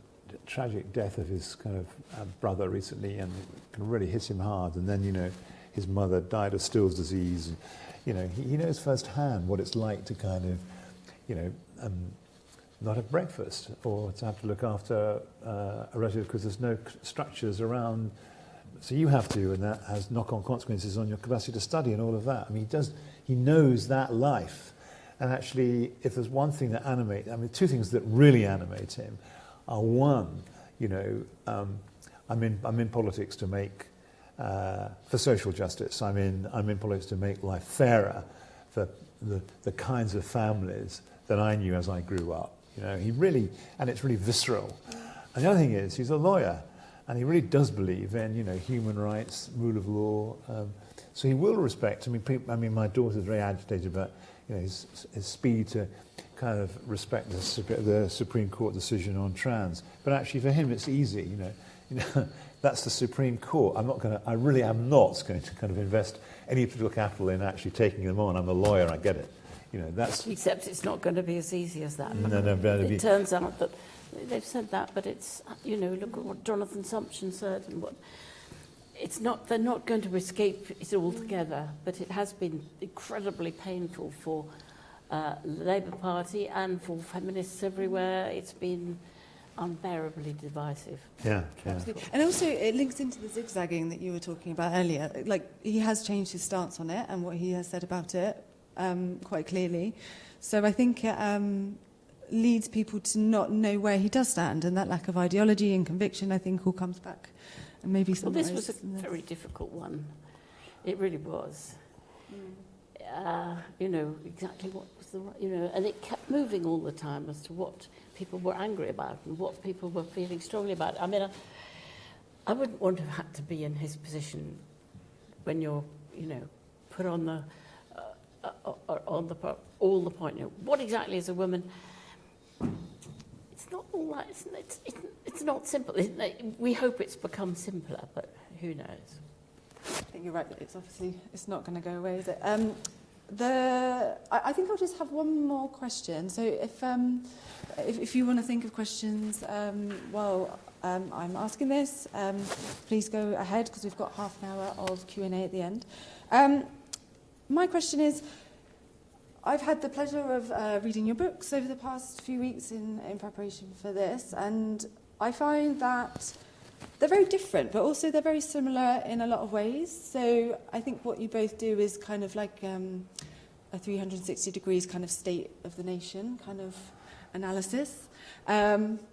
tragic death of his kind of brother recently, and it can really hit him hard. And then, his mother died of Still's disease. And, he knows firsthand what it's like to kind of, not have breakfast or to have to look after a relative because there's no structures around. So you have to, and that has knock-on consequences on your capacity to study and all of that. I mean, he knows that life. And actually, if there's one thing that two things that really animate him are one, I'm in politics to make for social justice. I'm in politics to make life fairer for the kinds of families that I knew as I grew up. He really, and it's really visceral. And the other thing is, he's a lawyer, and he really does believe in, human rights, rule of law. So he will respect. I mean, my daughter's very agitated about, his speed to kind of respect the Supreme Court decision on trans. But actually, for him, it's easy. That's the Supreme Court. I really am not going to kind of invest any political capital in actually taking them on. I'm a lawyer. I get it. That's. Except it's not going to be as easy as that. No, but it turns out that they've said that, but it's look at what Jonathan Sumption said and what. It's not. They're not going to escape it altogether, but it has been incredibly painful for the Labour Party and for feminists everywhere. It's been unbearably divisive. Yeah. Absolutely. And also it links into the zigzagging that you were talking about earlier. Like, he has changed his stance on it and what he has said about it quite clearly. So I think it leads people to not know where he does stand, and that lack of ideology and conviction, I think, all comes back. And maybe well, this was a very difficult one. It really was. Exactly what was the and it kept moving all the time as to what people were angry about and what people were feeling strongly about. I mean, I wouldn't want to have had to be in his position when you're, put on the all the point. What exactly is a woman? It's not all that. It's not simple. We hope it's become simpler, but who knows? I think you're right. It's not going to go away, is it? I think I'll just have one more question. So if you want to think of questions while I'm asking this, please go ahead, because we've got half an hour of Q&A at the end. My question is, I've had the pleasure of reading your books over the past few weeks in preparation for this, and I find that they're very different, but also they're very similar in a lot of ways. So I think what you both do is kind of like a 360 degrees kind of state of the nation kind of analysis,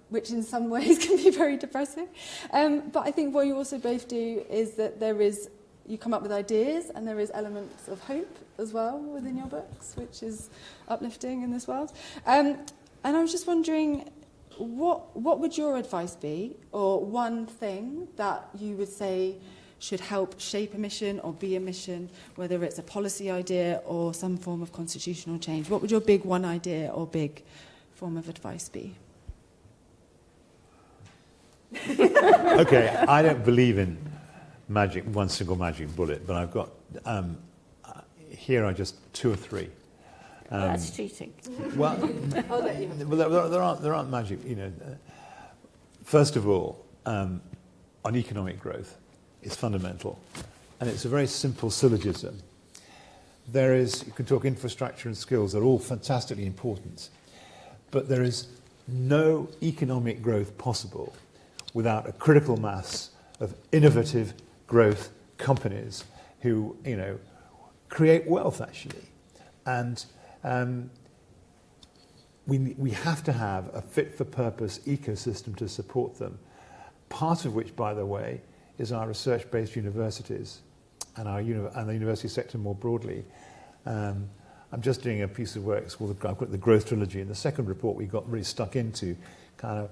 which in some ways can be very depressing. But I think what you also both do is that you come up with ideas, and there is elements of hope as well within your books, which is uplifting in this world. And I was just wondering, what would your advice be, or one thing that you would say should help shape a mission or be a mission, whether it's a policy idea or some form of constitutional change? What would your big one idea or big form of advice be? Okay, I don't believe in one single magic bullet, but I've got here are just two or three. That's cheating. Well, there aren't magic. First of all, on economic growth, it's fundamental, and it's a very simple syllogism. You can talk infrastructure and skills; they're all fantastically important, but there is no economic growth possible without a critical mass of innovative growth companies who, create wealth, actually. And we have to have a fit-for-purpose ecosystem to support them, part of which, by the way, is our research-based universities and the university sector more broadly. I'm just doing a piece of work. I've got the Growth Trilogy, and the second report we got really stuck into kind of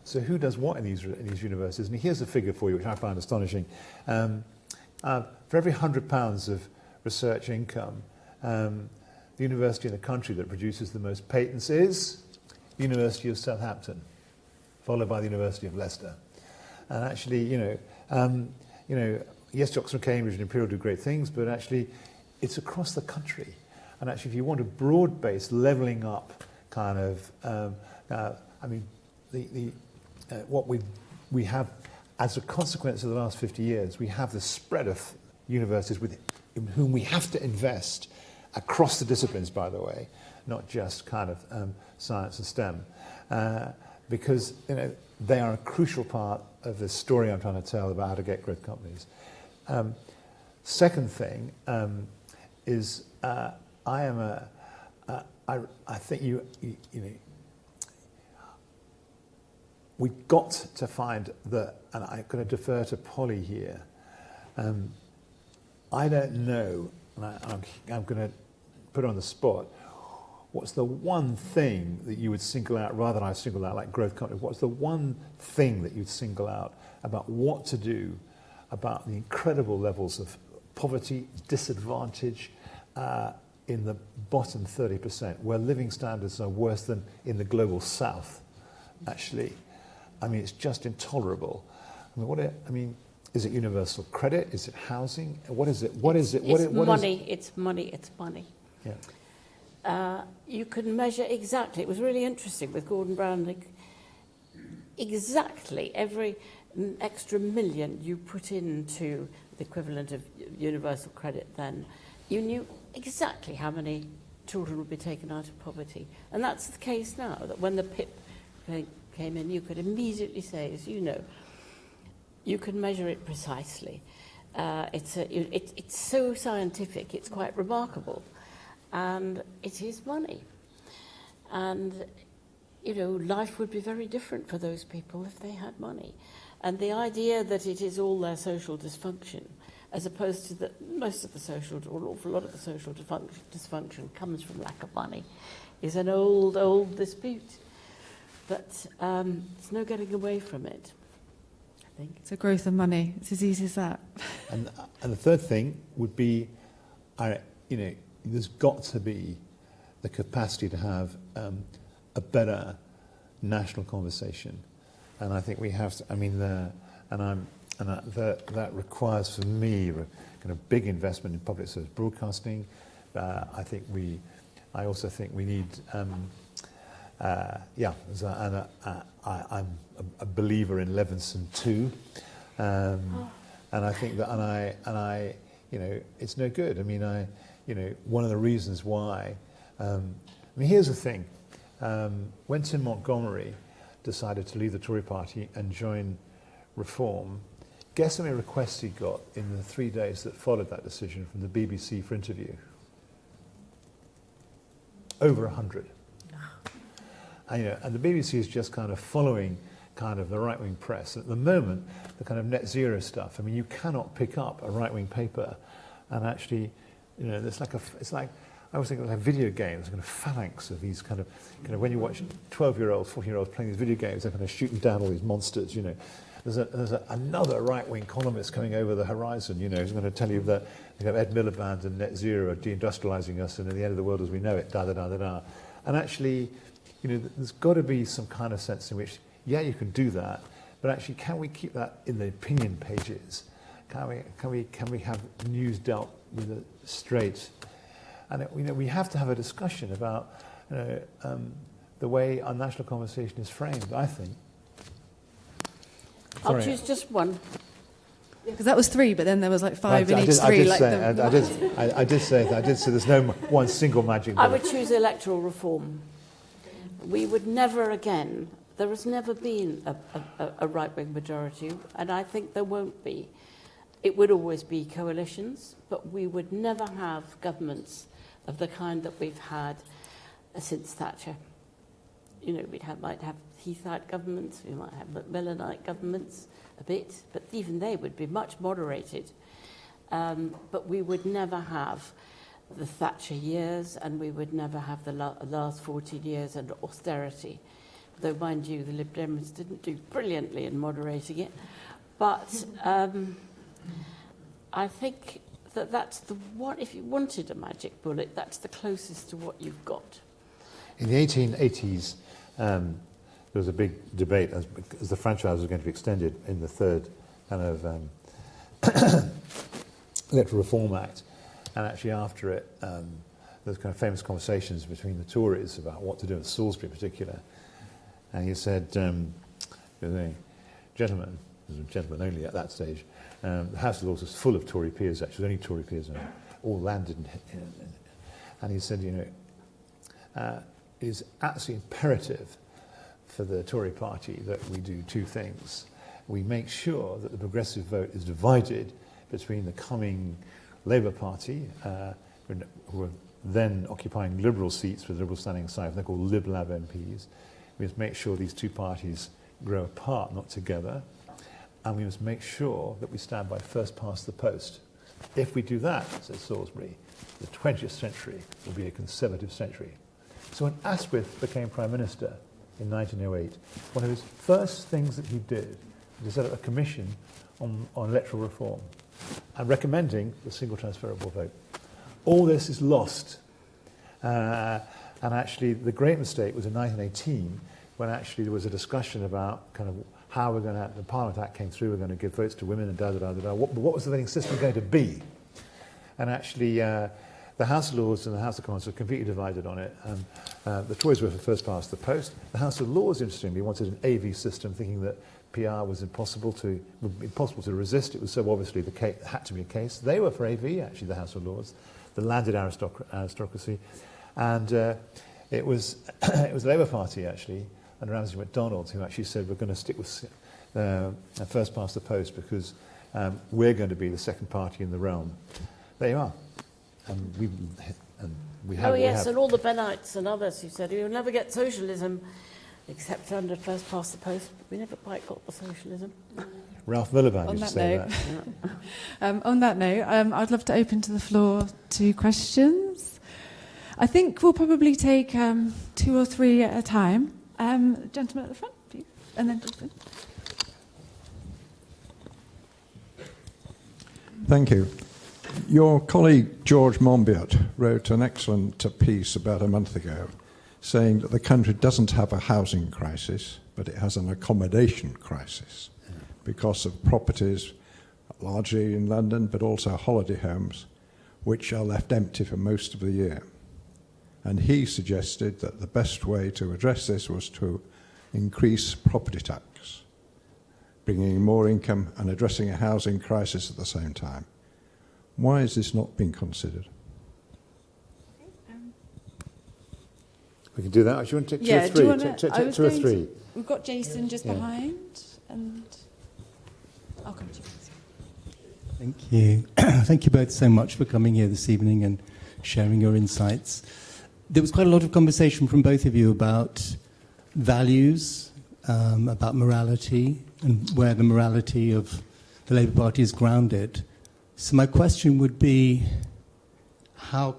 so who does what in these universities? And here's a figure for you, which I find astonishing. For every £100 of research income, the university in the country that produces the most patents is the University of Southampton, followed by the University of Leicester. And actually, yes, Oxford, Cambridge and Imperial do great things, but actually it's across the country. And actually, if you want a broad-based levelling up kind of, what we have as a consequence of the last 50 years, we have the spread of universities in whom we have to invest across the disciplines, by the way, not just kind of science and STEM, because they are a crucial part of the story I'm trying to tell about how to get growth companies. Second thing is I think we've got to find and I'm going to defer to Polly here. I don't know, and I'm going to put her on the spot, what's the one thing that you would single out, rather than I single out like growth companies, what's the one thing that you'd single out about what to do about the incredible levels of poverty, disadvantage in the bottom 30%, where living standards are worse than in the global south, actually. I mean, it's just intolerable. I mean, is it universal credit? Is it housing? What is it? What is it? It's money. It's money. It's money. Yeah. You can measure exactly. It was really interesting with Gordon Brown. Exactly every extra million you put into the equivalent of universal credit, then you knew exactly how many children would be taken out of poverty. And that's the case now. That when the PIP came in, you could immediately say, as you know, you can measure it precisely. It's so scientific, it's quite remarkable. And it is money. And, you know, life would be very different for those people if they had money. And the idea that it is all their social dysfunction, as opposed to that most of the social, or an awful lot of the social dysfunction comes from lack of money, is an old dispute. But there's no getting away from it, I think. It's a growth of money. It's as easy as that. And the third thing would be, there's got to be the capacity to have a better national conversation. And I think we have to, that requires for me kind of big investment in public service broadcasting. I also think we need, I'm a believer in Levinson too. And I think that, it's no good. One of the reasons why, here's the thing. When Tim Montgomery decided to leave the Tory party and join Reform, guess how many requests he got in the 3 days that followed that decision from the BBC for interview? Over 100. And the BBC is just kind of following kind of the right-wing press. At the moment, the kind of net zero stuff, you cannot pick up a right-wing paper and actually, it's like I always think of like video games, kind of phalanx of these kind of when you watch 12-year-olds, 14-year-olds playing these video games, they're kind of shooting down all these monsters, There's another right-wing columnist coming over the horizon, who's going to tell you that Ed Miliband and net zero are deindustrializing us and at the end of the world as we know it, da-da-da-da-da. And actually, there's got to be some kind of sense in which, you can do that, but actually, can we keep that in the opinion pages? Can we have news dealt with it straight? And we have to have a discussion about the way our national conversation is framed, I think. I'll choose just one. Because that was 3, but then there was like 5 in each 3. I did say there's no one single magic bullet. I would choose electoral reform. We would never again, there has never been a right-wing majority, and I think there won't be. It would always be coalitions, but we would never have governments of the kind that we've had since Thatcher. Might have Heathite governments, we might have Macmillanite governments a bit, but even they would be much moderated. But we would never have the Thatcher years, and we would never have the last 14 years and austerity. Though, mind you, the Lib Dems didn't do brilliantly in moderating it. But I think that's the one, if you wanted a magic bullet, that's the closest to what you've got. In the 1880s, there was a big debate as the franchise was going to be extended in the third kind of Electoral Reform Act. And actually after it, there was kind of famous conversations between the Tories about what to do in Salisbury in particular. And he said, gentlemen only at that stage, the House of Lords was full of Tory peers, actually, only Tory peers, all landed in. And he said, it is absolutely imperative for the Tory party that we do 2 things. We make sure that the progressive vote is divided between the coming Labour Party, who are then occupying Liberal seats with Liberals standing aside, they're called Lib Lab MPs. We must make sure these 2 parties grow apart, not together. And we must make sure that we stand by first past the post. If we do that, says Salisbury, the 20th century will be a conservative century. So when Asquith became Prime Minister in 1908, one of his first things that he did was to set up a commission on electoral reform and recommending the single transferable vote. All this is lost. And actually, the great mistake was in 1918, when actually there was a discussion about kind of how we're going to, the Parliament Act came through, we're going to give votes to women and da-da-da-da-da. What was the voting system going to be? And actually, the House of Lords and the House of Commons were completely divided on it. The Tories were for first past the post. The House of Lords, interestingly, wanted an AV system, thinking that PR was impossible to resist. It was so obviously the case, had to be a case. They were for AV, actually, the House of Lords, the landed aristocracy. And it was the Labour Party, actually, and Ramsay MacDonald, who actually said, we're going to stick with first past the post because we're going to be the second party in the realm. There you are. And we have. Oh yes, and all the Bennites and others who said you'll never get socialism except under first past the post. But we never quite got the socialism. Ralph Miliband On used to that say note. that. On that note, I'd love to open to the floor to questions. I think we'll probably take 2 or 3 at a time. Gentleman at the front, please, and then Jason. Thank you. Your colleague George Monbiot wrote an excellent piece about a month ago saying that the country doesn't have a housing crisis, but it has an accommodation crisis because of properties, largely in London, but also holiday homes, which are left empty for most of the year. And he suggested that the best way to address this was to increase property tax, bringing in more income and addressing a housing crisis at the same time. Why is this not being considered? We can do that. Do you want to take Yeah, do you two or want three? to? Two or three. We've got Jason just Yeah. behind, and I'll come to you. Thank you. Thank you both so much for coming here this evening and sharing your insights. There was quite a lot of conversation from both of you about values, about morality, and where the morality of the Labour Party is grounded. So my question would be, how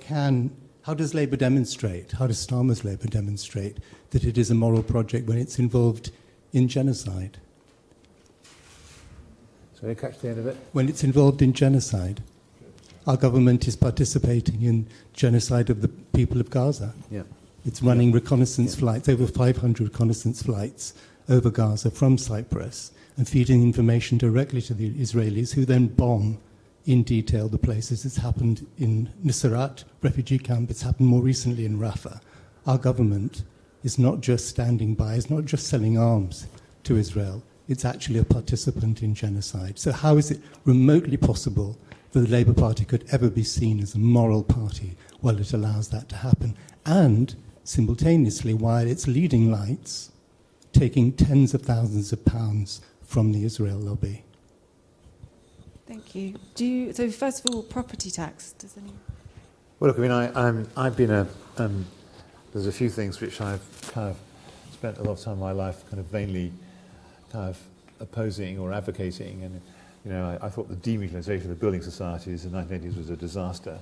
does Labour demonstrate, how does Starmer's Labour demonstrate that it is a moral project when it's involved in genocide? So you catch the end of it? When it's involved in genocide. Our government is participating in genocide of the people of Gaza. Yeah. It's running reconnaissance flights, over 500 reconnaissance flights over Gaza from Cyprus, and feeding information directly to the Israelis, who then bomb in detail the places. It's happened in Nuseirat refugee camp. It's happened more recently in Rafah. Our government is not just standing by, it's not just selling arms to Israel. It's actually a participant in genocide. So how is it remotely possible that the Labour Party could ever be seen as a moral party while it allows that to happen? And simultaneously, while its leading lights taking tens of thousands of pounds from the Israel lobby. Thank you. So first of all, property tax. Does anyone? Well, look, I mean, I've been there's a few things which I've kind of spent a lot of time in my life kind of vainly kind of opposing or advocating, and you know, I thought the demutualisation of the building societies in the 1980s was a disaster,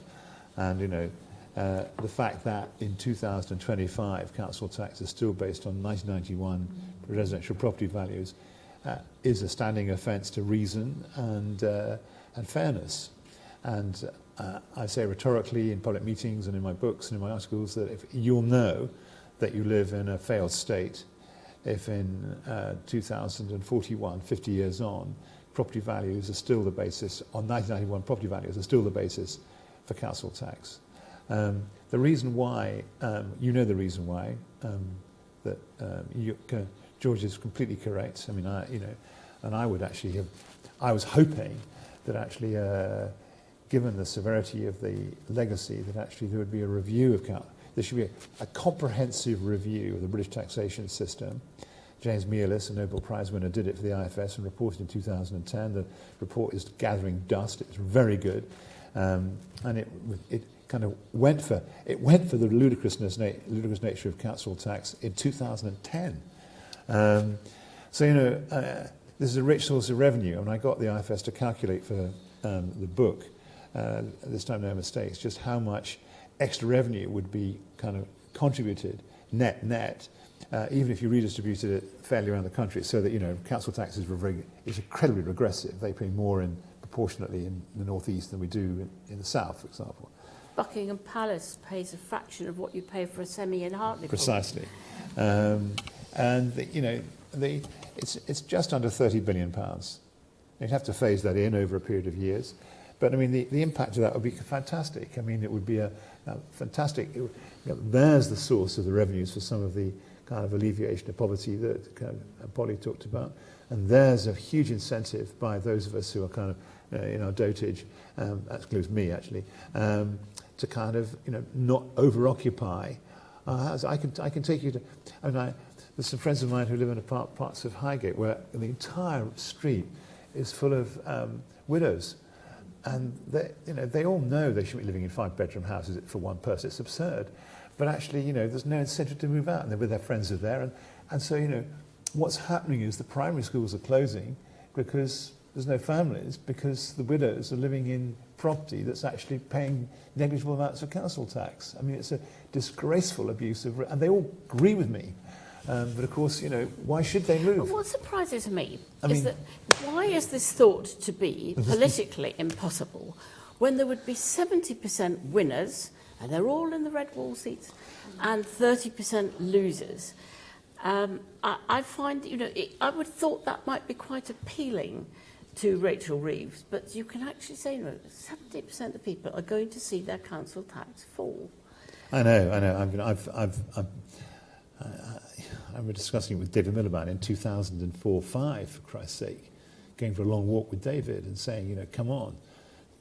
and you know, the fact that in 2025 council tax is still based on 1991 residential property values is a standing offence to reason and fairness. And I say rhetorically in public meetings and in my books and in my articles that if you'll know that you live in a failed state if in 2041, 50 years on, property values are still the basis, on 1991 property values are still the basis for council tax. The reason why, you know the reason why, that George is completely correct. I mean, and I would actually have, I was hoping that actually, given the severity of the legacy, that actually there would be a review of there should be a comprehensive review of the British taxation system. James Mealis, a Nobel Prize winner, did it for the IFS and reported in 2010. The report is gathering dust. It's very good, and it kind of went for the ludicrous nature of council tax in 2010. So you know, this is a rich source of revenue, and I got the IFS to calculate for the book this time no mistakes just how much extra revenue would be kind of contributed net, even if you redistributed it fairly around the country, so that, you know, council taxes is incredibly regressive. They pay more proportionately in the northeast than we do in the south, for example. Buckingham Palace pays a fraction of what you pay for a semi in Hartlepool. Precisely. It's just under £30 billion. You'd have to phase that in over a period of years. But, I mean, the impact of that would be fantastic. I mean, it would be a fantastic... there's the source of the revenues for some of the kind of alleviation of poverty that kind of Polly talked about. And there's a huge incentive by those of us who are kind of in our dotage, that includes me, actually, to kind of, you know, not over-occupy. I can take you to... I mean, there's some friends of mine who live in parts of Highgate where the entire street is full of widows. And they all know they shouldn't be living in 5-bedroom houses for one person. It's absurd. But actually, you know, there's no incentive to move out, and they're with their friends are there. And so, you know, what's happening is the primary schools are closing because there's no families, because the widows are living in property that's actually paying negligible amounts of council tax. I mean, it's a disgraceful abuse of... And they all agree with me. But of course, you know, why should they move? But what surprises me is that why is this thought to be politically impossible when there would be 70% winners, and they're all in the red wall seats, and 30% losers? I find, you know, I would have thought that might be quite appealing to Rachel Reeves, but you can actually say, no, 70% of the people are going to see their council tax fall. I know. I remember discussing it with David Miliband in 2004-05, for Christ's sake, going for a long walk with David and saying, you know, come on,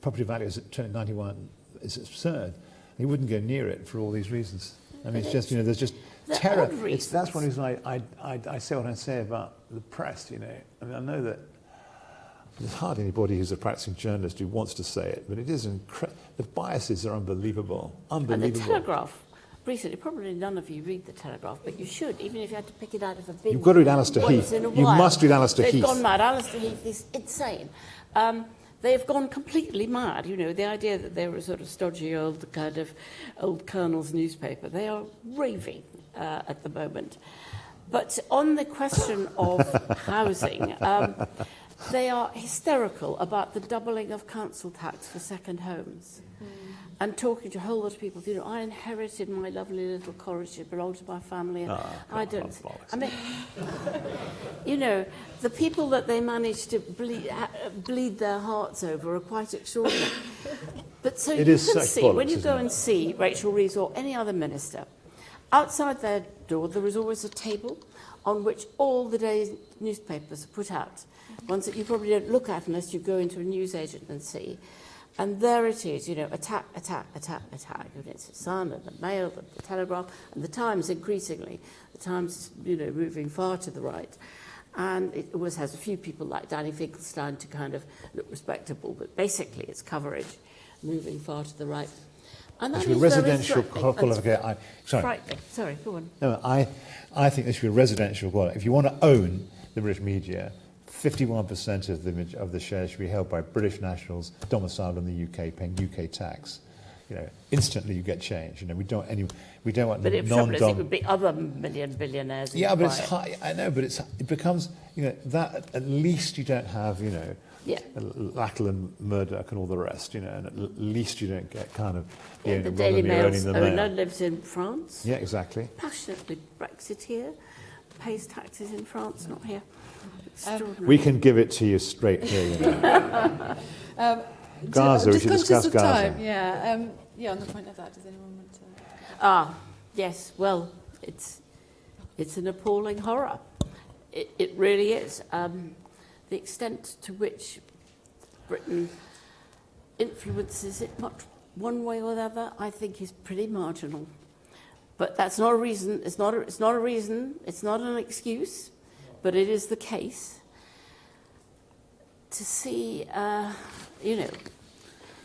property values at 91 is absurd. He wouldn't go near it for all these reasons. I mean, it's just, you know, there's just terror. That's one reason I say what I say about the press, you know. I mean, I know that there's hardly anybody who's a practicing journalist who wants to say it, but it is the biases are unbelievable. Unbelievable. And the Telegraph. Recently, probably none of you read the Telegraph, but you should, even if you had to pick it out of a bin. You've got to read Alistair Heath. You must read Alistair Heath. They've gone mad. Alistair Heath is insane. They've gone completely mad. You know, the idea that they were a sort of stodgy old Colonel's newspaper. They are raving at the moment. But on the question of housing, they are hysterical about the doubling of council tax for second homes. And talking to a whole lot of people, you know, I inherited my lovely little cottage, it belonged to my family, and I don't... I mean, you know, the people that they manage to bleed their hearts over are quite extraordinary. But so you can see, when you go and see Rachel Reeves or any other minister, outside their door there is always a table on which all the day's newspapers are put out, ones that you probably don't look at unless you go into a newsagent and see. And there it is, you know, attack. And it's the Sun and the Mail and the Telegraph and the Times increasingly. The Times is, you know, moving far to the right. And it always has a few people like Danny Finkelstein to kind of look respectable, but basically it's coverage moving far to the right. And that is residential qualification. Sorry, go on. No, I think there should be a residential quality. If you want to own the British media, 51% of the shares should be held by British nationals domiciled in the UK, paying UK tax. You know, instantly you get change. You know, we don't want. But it would be other million billionaires. Yeah, but it's high. I know, but it becomes, you know, that at least you don't have, you know, Lackland and Murdoch and all the rest. You know, and at least you don't get kind of the Daily Mail's owner lives in France. Yeah, exactly. Passionately Brexiteer, pays taxes in France, not here. We can give it to you straight here, you know. Gaza, we should discuss Gaza. Time. Yeah, on the point of that, does anyone want to... Yes, well, it's an appalling horror. It really is. The extent to which Britain influences it much one way or the other, I think, is pretty marginal. But that's not a reason, it's not a reason, it's not an excuse, but it is the case to see, to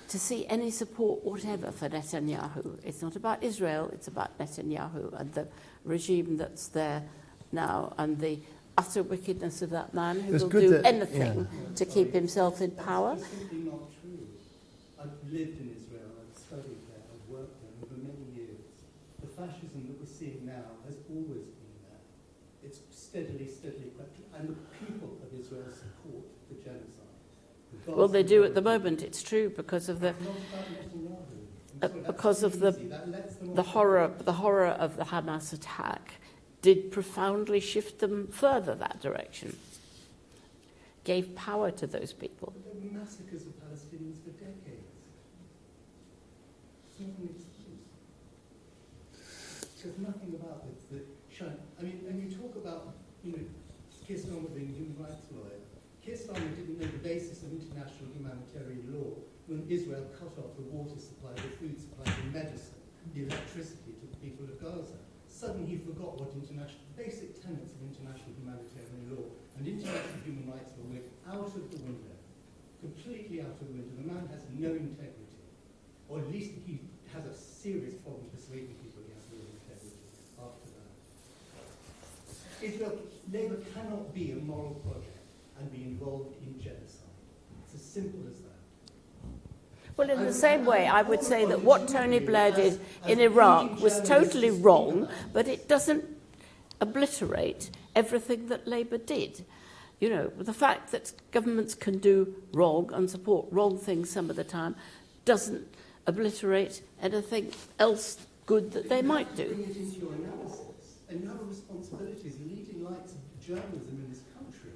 see any support whatever for Netanyahu. It's not about Israel, it's about Netanyahu and the regime that's there now and the utter wickedness of that man who will do anything to keep himself in power. It's simply not true. I've lived in Israel, I've studied there, I've worked there over many years. The fascism that we're seeing now has always been there. It's steadily crept, and the people of Israel support the genocide. Well, they do at the moment. It's true because of the horror of the Hamas attack did profoundly shift them further that direction. Gave power to those people. There were massacres of Palestinians for decades. It's not an excuse. There's nothing about this that shine. I mean, and you talk about, Keir Starmer being a human rights lawyer. Keir Starmer didn't know the basis of international humanitarian law when Israel cut off the water supply, the food supply, the medicine, the electricity to the people of Gaza. Suddenly he forgot what basic tenets of international humanitarian law and international human rights law went out of the window, completely out of the window. The man has no integrity, or at least he has a serious problem persuading people he has no integrity after that. Labour cannot be a moral project and be involved in genocide. It's as simple as that. Well, in the same way, I would say that what Tony Blair did in Iraq was totally wrong, but it doesn't obliterate everything that Labour did. The fact that governments can do wrong and support wrong things some of the time doesn't obliterate anything else good that they might do. Bring it into your analysis, and you have a responsibility as leading lights of journalism in this country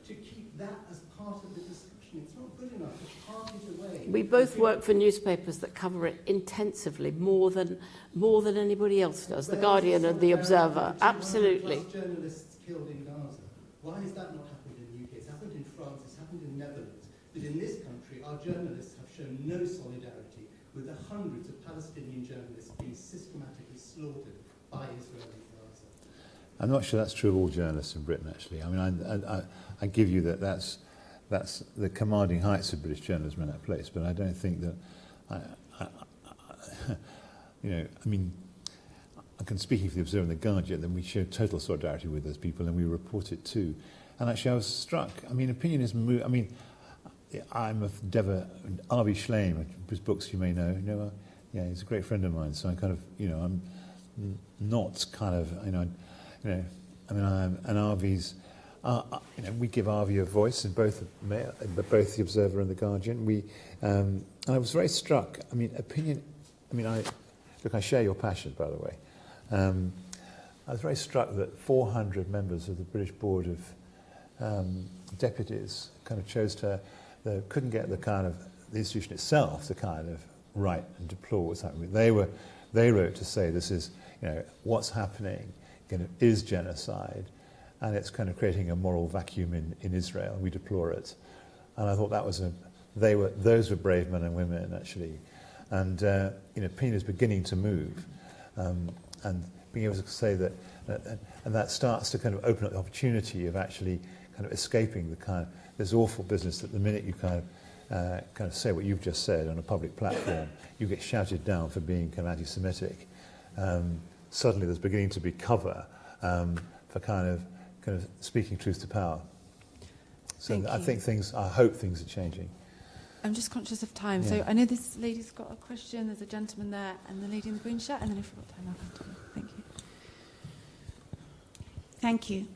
to keep that as part of the discussion. It's not good enough to park it away. We both work for newspapers that cover it intensively, more than anybody else does. The Guardian and The Observer, absolutely. Journalists killed in Gaza. Why has that not happened in the UK? It's happened in France. It's happened in the Netherlands. But in this country, our journalists have shown no solidarity with the hundreds of Palestinian journalists being systematically slaughtered by Israel in Gaza. I'm not sure that's true of all journalists in Britain, actually. I mean, I give you that's the commanding heights of British journalism in that place, but I don't think that, I can speak for the Observer and the Guardian, then we show total solidarity with those people and we report it too. And actually I was struck, opinion is, I'm a Dever, R.V. Schleim, his books you may know, he's a great friend of mine, so I kind of, I'm not kind of, and R.V.'s, we give RV a voice in both the Observer and the Guardian. And I was very struck. Opinion. I share your passion, by the way. I was very struck that 400 members of the British Board of Deputies kind of chose to, couldn't get the institution itself to kind of write and deplore what's happening. They wrote to say this is, what's happening is genocide. And it's kind of creating a moral vacuum in Israel. We deplore it. And I thought that was those were brave men and women, actually. And, opinion is beginning to move. And being able to say that, and that starts to kind of open up the opportunity of actually kind of escaping the this awful business that the minute you kind of say what you've just said on a public platform, you get shouted down for being kind of anti-Semitic. Suddenly there's beginning to be cover for kind of speaking truth to power. So I hope things are changing. I'm just conscious of time. Yeah. So I know this lady's got a question, there's a gentleman there, and the lady in the green shirt, and then if we've got time, I'll come to you. Thank you. Thank you.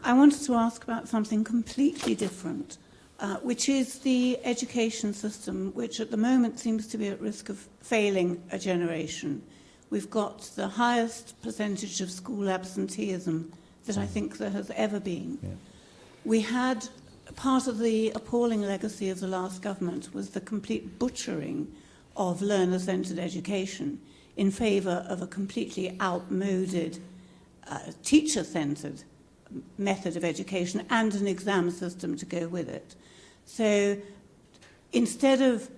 I wanted to ask about something completely different, which is the education system, which at the moment seems to be at risk of failing a generation. We've got the highest percentage of school absenteeism that I think there has ever been. Yeah. We had part of the appalling legacy of the last government was the complete butchering of learner-centred education in favour of a completely outmoded teacher-centred method of education and an exam system to go with it. So instead of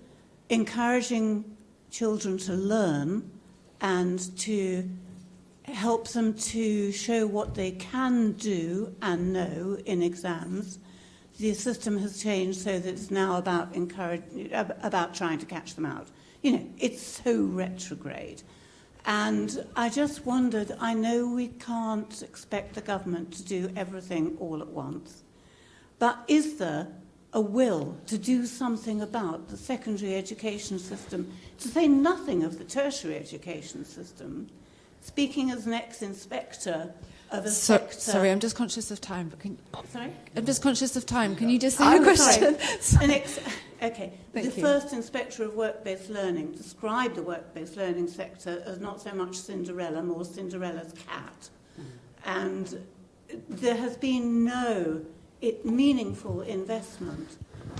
encouraging children to learn and to help them to show what they can do and know in exams, the system has changed so that it's now about trying to catch them out. It's so retrograde. And I just wondered, I know we can't expect the government to do everything all at once, but is there a will to do something about the secondary education system, to say nothing of the tertiary education system, speaking as an ex-inspector of a sector... Sorry, I'm just conscious of time. But Sorry? I'm just conscious of time. Can you just say your question? Okay. Thank The you. first inspector of work-based learning described the work-based learning sector as not so much Cinderella, more Cinderella's cat. And there has been no meaningful investment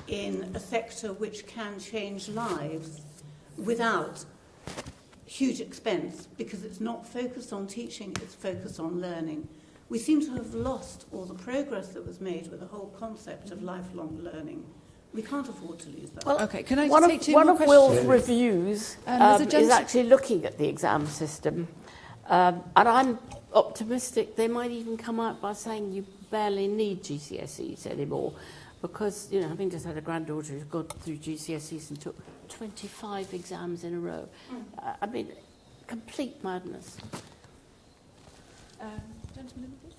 in a sector which can change lives without huge expense, because it's not focused on teaching, it's focused on learning. We seem to have lost all the progress that was made with the whole concept of lifelong learning. We can't afford to lose that. Well, Okay, can I one take of, two one more of questions? Will's reviews there's a is gentleman- actually looking at the exam system. And I'm optimistic they might even come out by saying you barely need GCSEs anymore, because, you know, having just had a granddaughter who's gone through GCSEs and took 25 exams in a row. I mean, complete madness. Gentleman, please.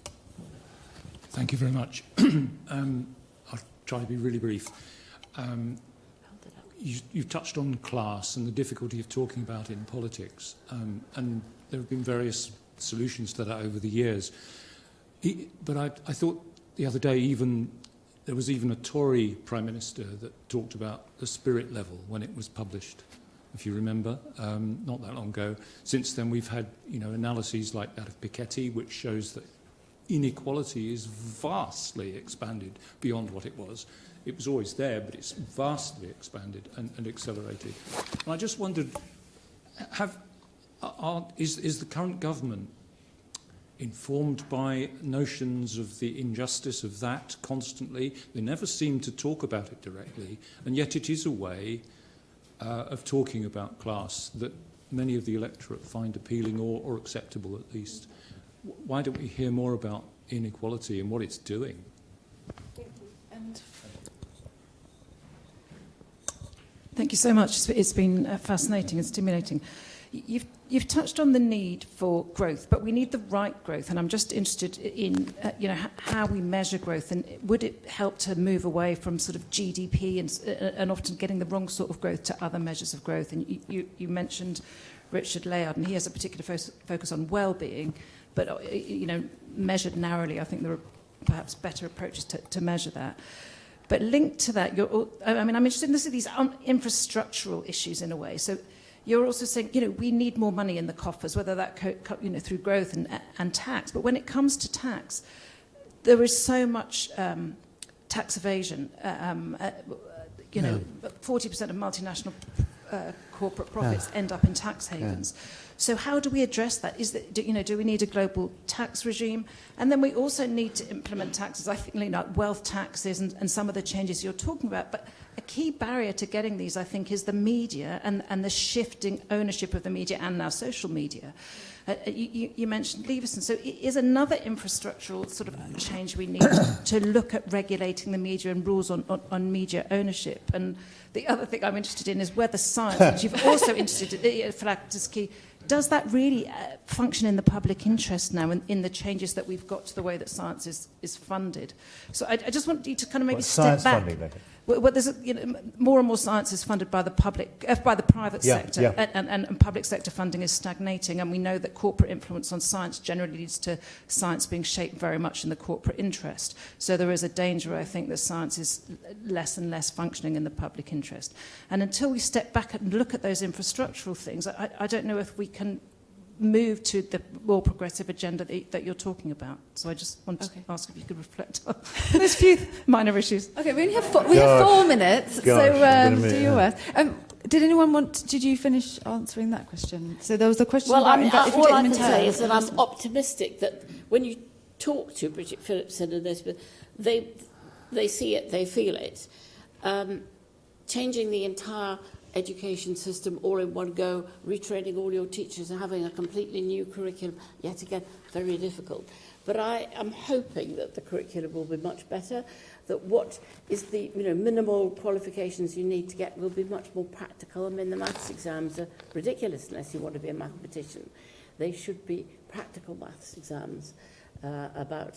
Thank you very much. I'll try to be really brief. You've touched on class and the difficulty of talking about it in politics, and there have been various solutions to that over the years. But I thought the other day there was even a Tory Prime Minister that talked about the spirit level when it was published, if you remember, not that long ago. Since then we've had analyses like that of Piketty, which shows that inequality is vastly expanded beyond what it was. It was always there, but it's vastly expanded and accelerated. And I just wondered, is the current government informed by notions of the injustice of that constantly? They never seem to talk about it directly, and yet it is a way of talking about class that many of the electorate find appealing or acceptable at least. Why don't we hear more about inequality and what it's doing? Thank you so much. It's been fascinating and stimulating. You've touched on the need for growth, but we need the right growth, and I'm just interested in how we measure growth, and would it help to move away from sort of GDP and often getting the wrong sort of growth to other measures of growth? And you mentioned Richard Layard, and he has a particular focus on well-being, but measured narrowly, I think there are perhaps better approaches to measure that. But linked to that, I'm interested in these infrastructural issues in a way. So you're also saying, we need more money in the coffers, whether that through growth and tax. But when it comes to tax, there is so much tax evasion. 40% of multinational corporate profits end up in tax havens. So how do we address that? Do we need a global tax regime? And then we also need to implement taxes, I think, like wealth taxes and some of the changes you're talking about. But a key barrier to getting these, I think, is the media and the shifting ownership of the media and now social media. You mentioned Leveson. So it is another infrastructural sort of change we need to look at regulating the media and rules on media ownership. And the other thing I'm interested in is whether science, which you've also interested in, Flag is key, does that really function in the public interest now in the changes that we've got to the way that science is funded? So I just want you to kind of maybe step back. Funding, Well, there's more and more science is funded by the private sector, and public sector funding is stagnating, and we know that corporate influence on science generally leads to science being shaped very much in the corporate interest. So there is a danger, I think, that science is less and less functioning in the public interest. And until we step back and look at those infrastructural things, I don't know if we can move to the more progressive agenda that you're talking about. So I just wanted to ask if you could reflect on those few minor issues. Okay, we only have 4 minutes, so do your worst. Did you finish answering that question? So there was a question about if you all take I them can in say turn. is that I'm optimistic that when you talk to Bridget Phillipson and Elizabeth, they see it, they feel it. Changing the entire education system all in one go, retraining all your teachers and having a completely new curriculum, yet again, very difficult. But I am hoping that the curriculum will be much better, that what is the minimal qualifications you need to get will be much more practical. I mean, the maths exams are ridiculous unless you want to be a mathematician. They should be practical maths exams about,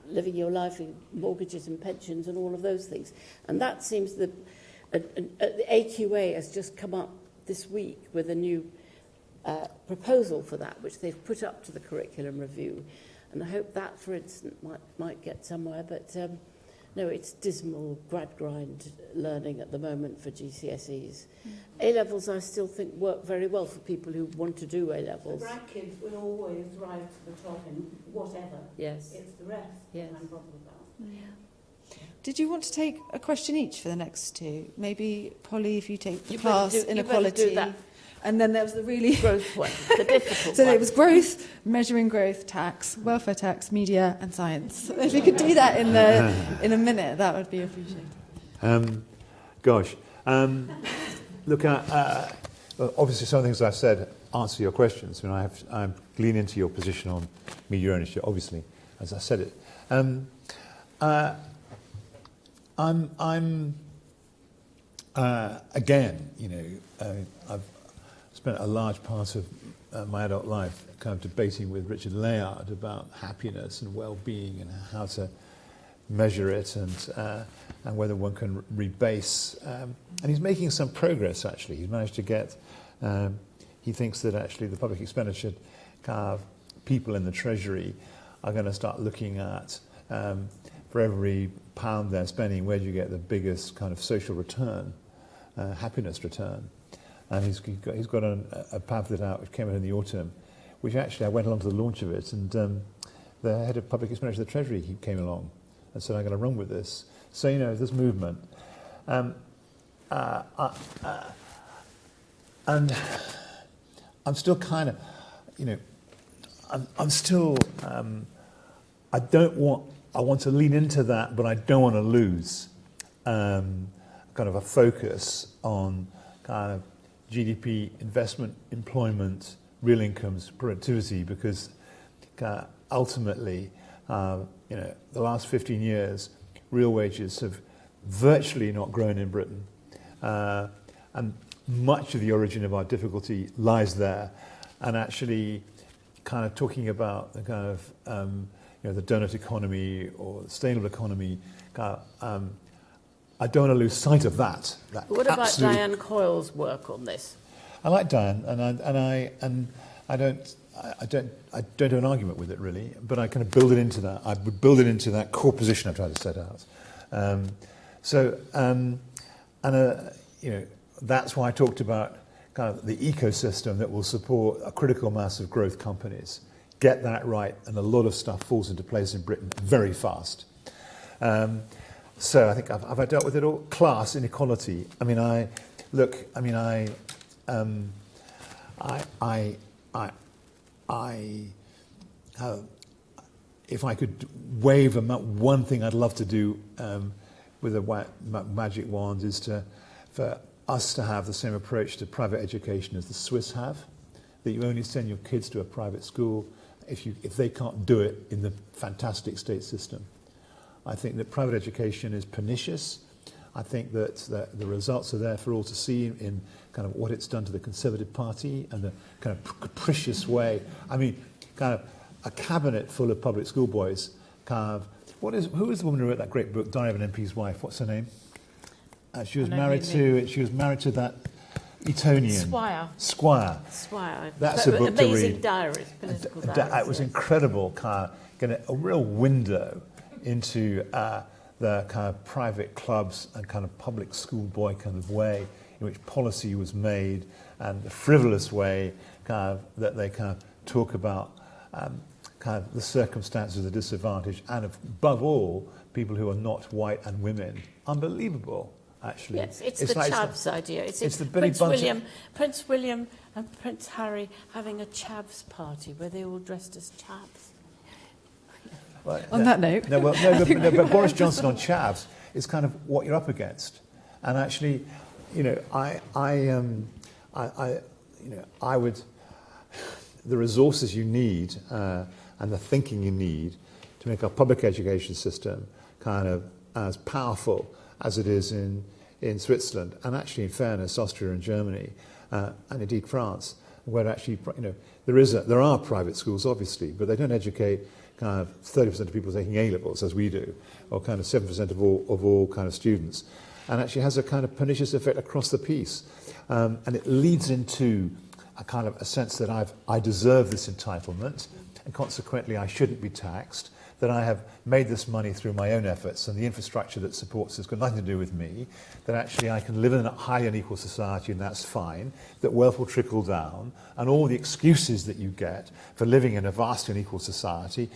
living your life in mortgages and pensions and all of those things. And that seems the AQA has just come up this week with a new proposal for that, which they've put up to the curriculum review. And I hope that, for instance, might get somewhere. But no, it's dismal grad grind learning at the moment for GCSEs. A-levels, I still think, work very well for people who want to do A-levels. The grad kids will always rise to the top in whatever. Yes. It's the rest Yes. that I'm bothered about. Did you want to take a question each for the next two? Maybe, Polly, if you take the You class better do inequality. that. And then there was the really... Growth one, the difficult So one. it was growth, measuring growth, tax, welfare tax, media and science. If you could do that in a minute, that would be appreciated. Look, obviously some of the things I've said answer your questions. I mean, I lean into your position on media ownership, obviously, as I said it. Again, I've spent a large part of my adult life kind of debating with Richard Layard about happiness and well-being and how to measure it and whether one can rebase. And he's making some progress, actually. He's managed to get... he thinks that actually the public expenditure kind of people in the Treasury are going to start looking at, for every pound they're spending, where do you get the biggest kind of social return, happiness return. And he's got a pamphlet out which came out in the autumn, which actually I went along to the launch of it, and the head of public expenditure of the Treasury he came along and said, I'm going to run with this. So, this movement. And I'm still kind of, I'm still, I want to lean into that, but I don't want to lose kind of a focus on kind of GDP, investment, employment, real incomes, productivity, because ultimately, the last 15 years, real wages have virtually not grown in Britain. And much of the origin of our difficulty lies there. And actually kind of talking about the kind of, the donut economy or the sustainable economy, I don't want to lose sight of that. What about Diane Coyle's work on this? I like Diane, and I don't have an argument with it really, but I kind of build it into that. I would build it into that core position I've tried to set out. That's why I talked about kind of the ecosystem that will support a critical mass of growth companies. Get that right, and a lot of stuff falls into place in Britain very fast. So I think have I dealt with it all? Class inequality. If I could wave one thing I'd love to do with a magic wand is for us to have the same approach to private education as the Swiss have, that you only send your kids to a private school if they can't do it in the fantastic state system. I think that private education is pernicious. I think that the results are there for all to see in kind of what it's done to the Conservative Party and the kind of capricious way. Kind of a cabinet full of public school boys. Who is the woman who wrote that great book, Diary of an MP's Wife? What's her name? She was married to that Etonian Squire. That's a book amazing to read. Diaries, political diaries. It was incredible. Getting a real window into the kind of private clubs and kind of public schoolboy kind of way in which policy was made, and the frivolous way that they kind of talk about kind of the circumstances of the disadvantage, and above all, people who are not white and women. Unbelievable, actually. Yes, it's the chavs idea. It's the Prince William and Prince Harry having a chavs party where they all dressed as chavs. On that note. But Boris Johnson on chavs is kind of what you're up against. And actually, I would, the resources you need and the thinking you need to make our public education system kind of as powerful as it is in Switzerland, and actually, in fairness, Austria and Germany, and indeed France, where actually, there are private schools, obviously, but they don't educate kind of 30% of people taking A-levels, as we do, or kind of 7% of all kind of students, and actually has a kind of pernicious effect across the piece, and it leads into a sense that I deserve this entitlement, and consequently I shouldn't be taxed, that I have made this money through my own efforts and the infrastructure that supports this got nothing to do with me, that actually I can live in a highly unequal society and that's fine, that wealth will trickle down, and all the excuses that you get for living in a vastly unequal society,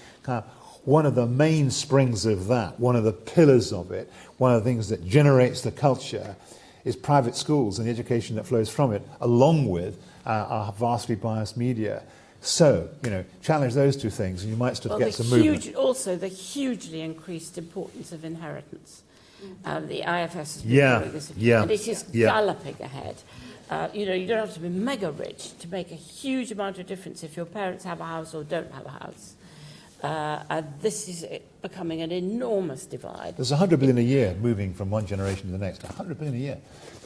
one of the main springs of that, one of the pillars of it, one of the things that generates the culture is private schools and the education that flows from it, along with our vastly biased media. So, challenge those two things and you might start to get some movement. Also, the hugely increased importance of inheritance. The IFS has been doing this, and it is galloping ahead. You don't have to be mega rich to make a huge amount of difference if your parents have a house or don't have a house. And this is becoming an enormous divide. There's 100 billion a year moving from one generation to the next. 100 billion a year.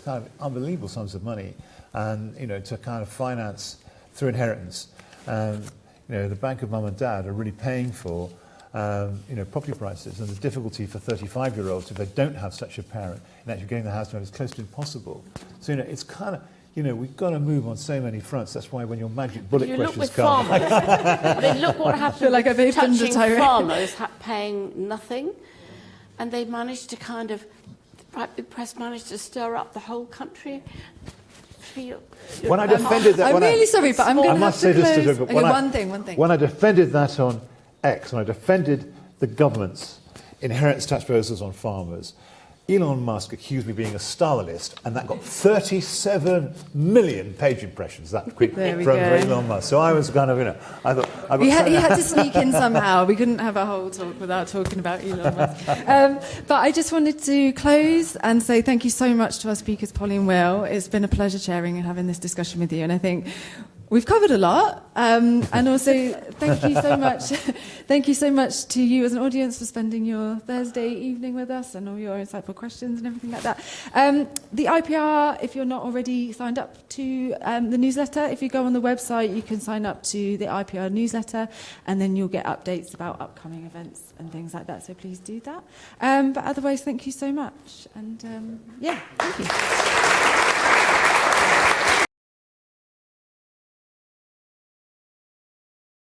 Kind of unbelievable sums of money. And, to kind of finance through inheritance. The bank of mum and dad are really paying for, property prices, and the difficulty for 35-year-olds if they don't have such a parent in actually getting the house done is close to impossible. So, it's kind of, we've got to move on so many fronts. That's why when your magic bullet questions come... Look what happened like with touching farmers paying nothing, and they managed to the right press managed to stir up the whole country. When I defended that... I'm really sorry, but I'm going to have to close. One thing. When I defended that on X, when I defended the government's inheritance tax proposals on farmers, Elon Musk accused me of being a Stalinist, and that got 37 million page impressions, that quick from Elon Musk. So I was kind of, I thought... He had to sneak in somehow. We couldn't have a whole talk without talking about Elon Musk. But I just wanted to close and say thank you so much to our speakers, Polly and Will. It's been a pleasure sharing and having this discussion with you, and I think we've covered a lot, and also thank you so much. Thank you so much to you as an audience for spending your Thursday evening with us and all your insightful questions and everything like that. The IPR, if you're not already signed up to the newsletter, if you go on the website, you can sign up to the IPR newsletter, and then you'll get updates about upcoming events and things like that. So please do that. But otherwise, thank you so much, and thank you.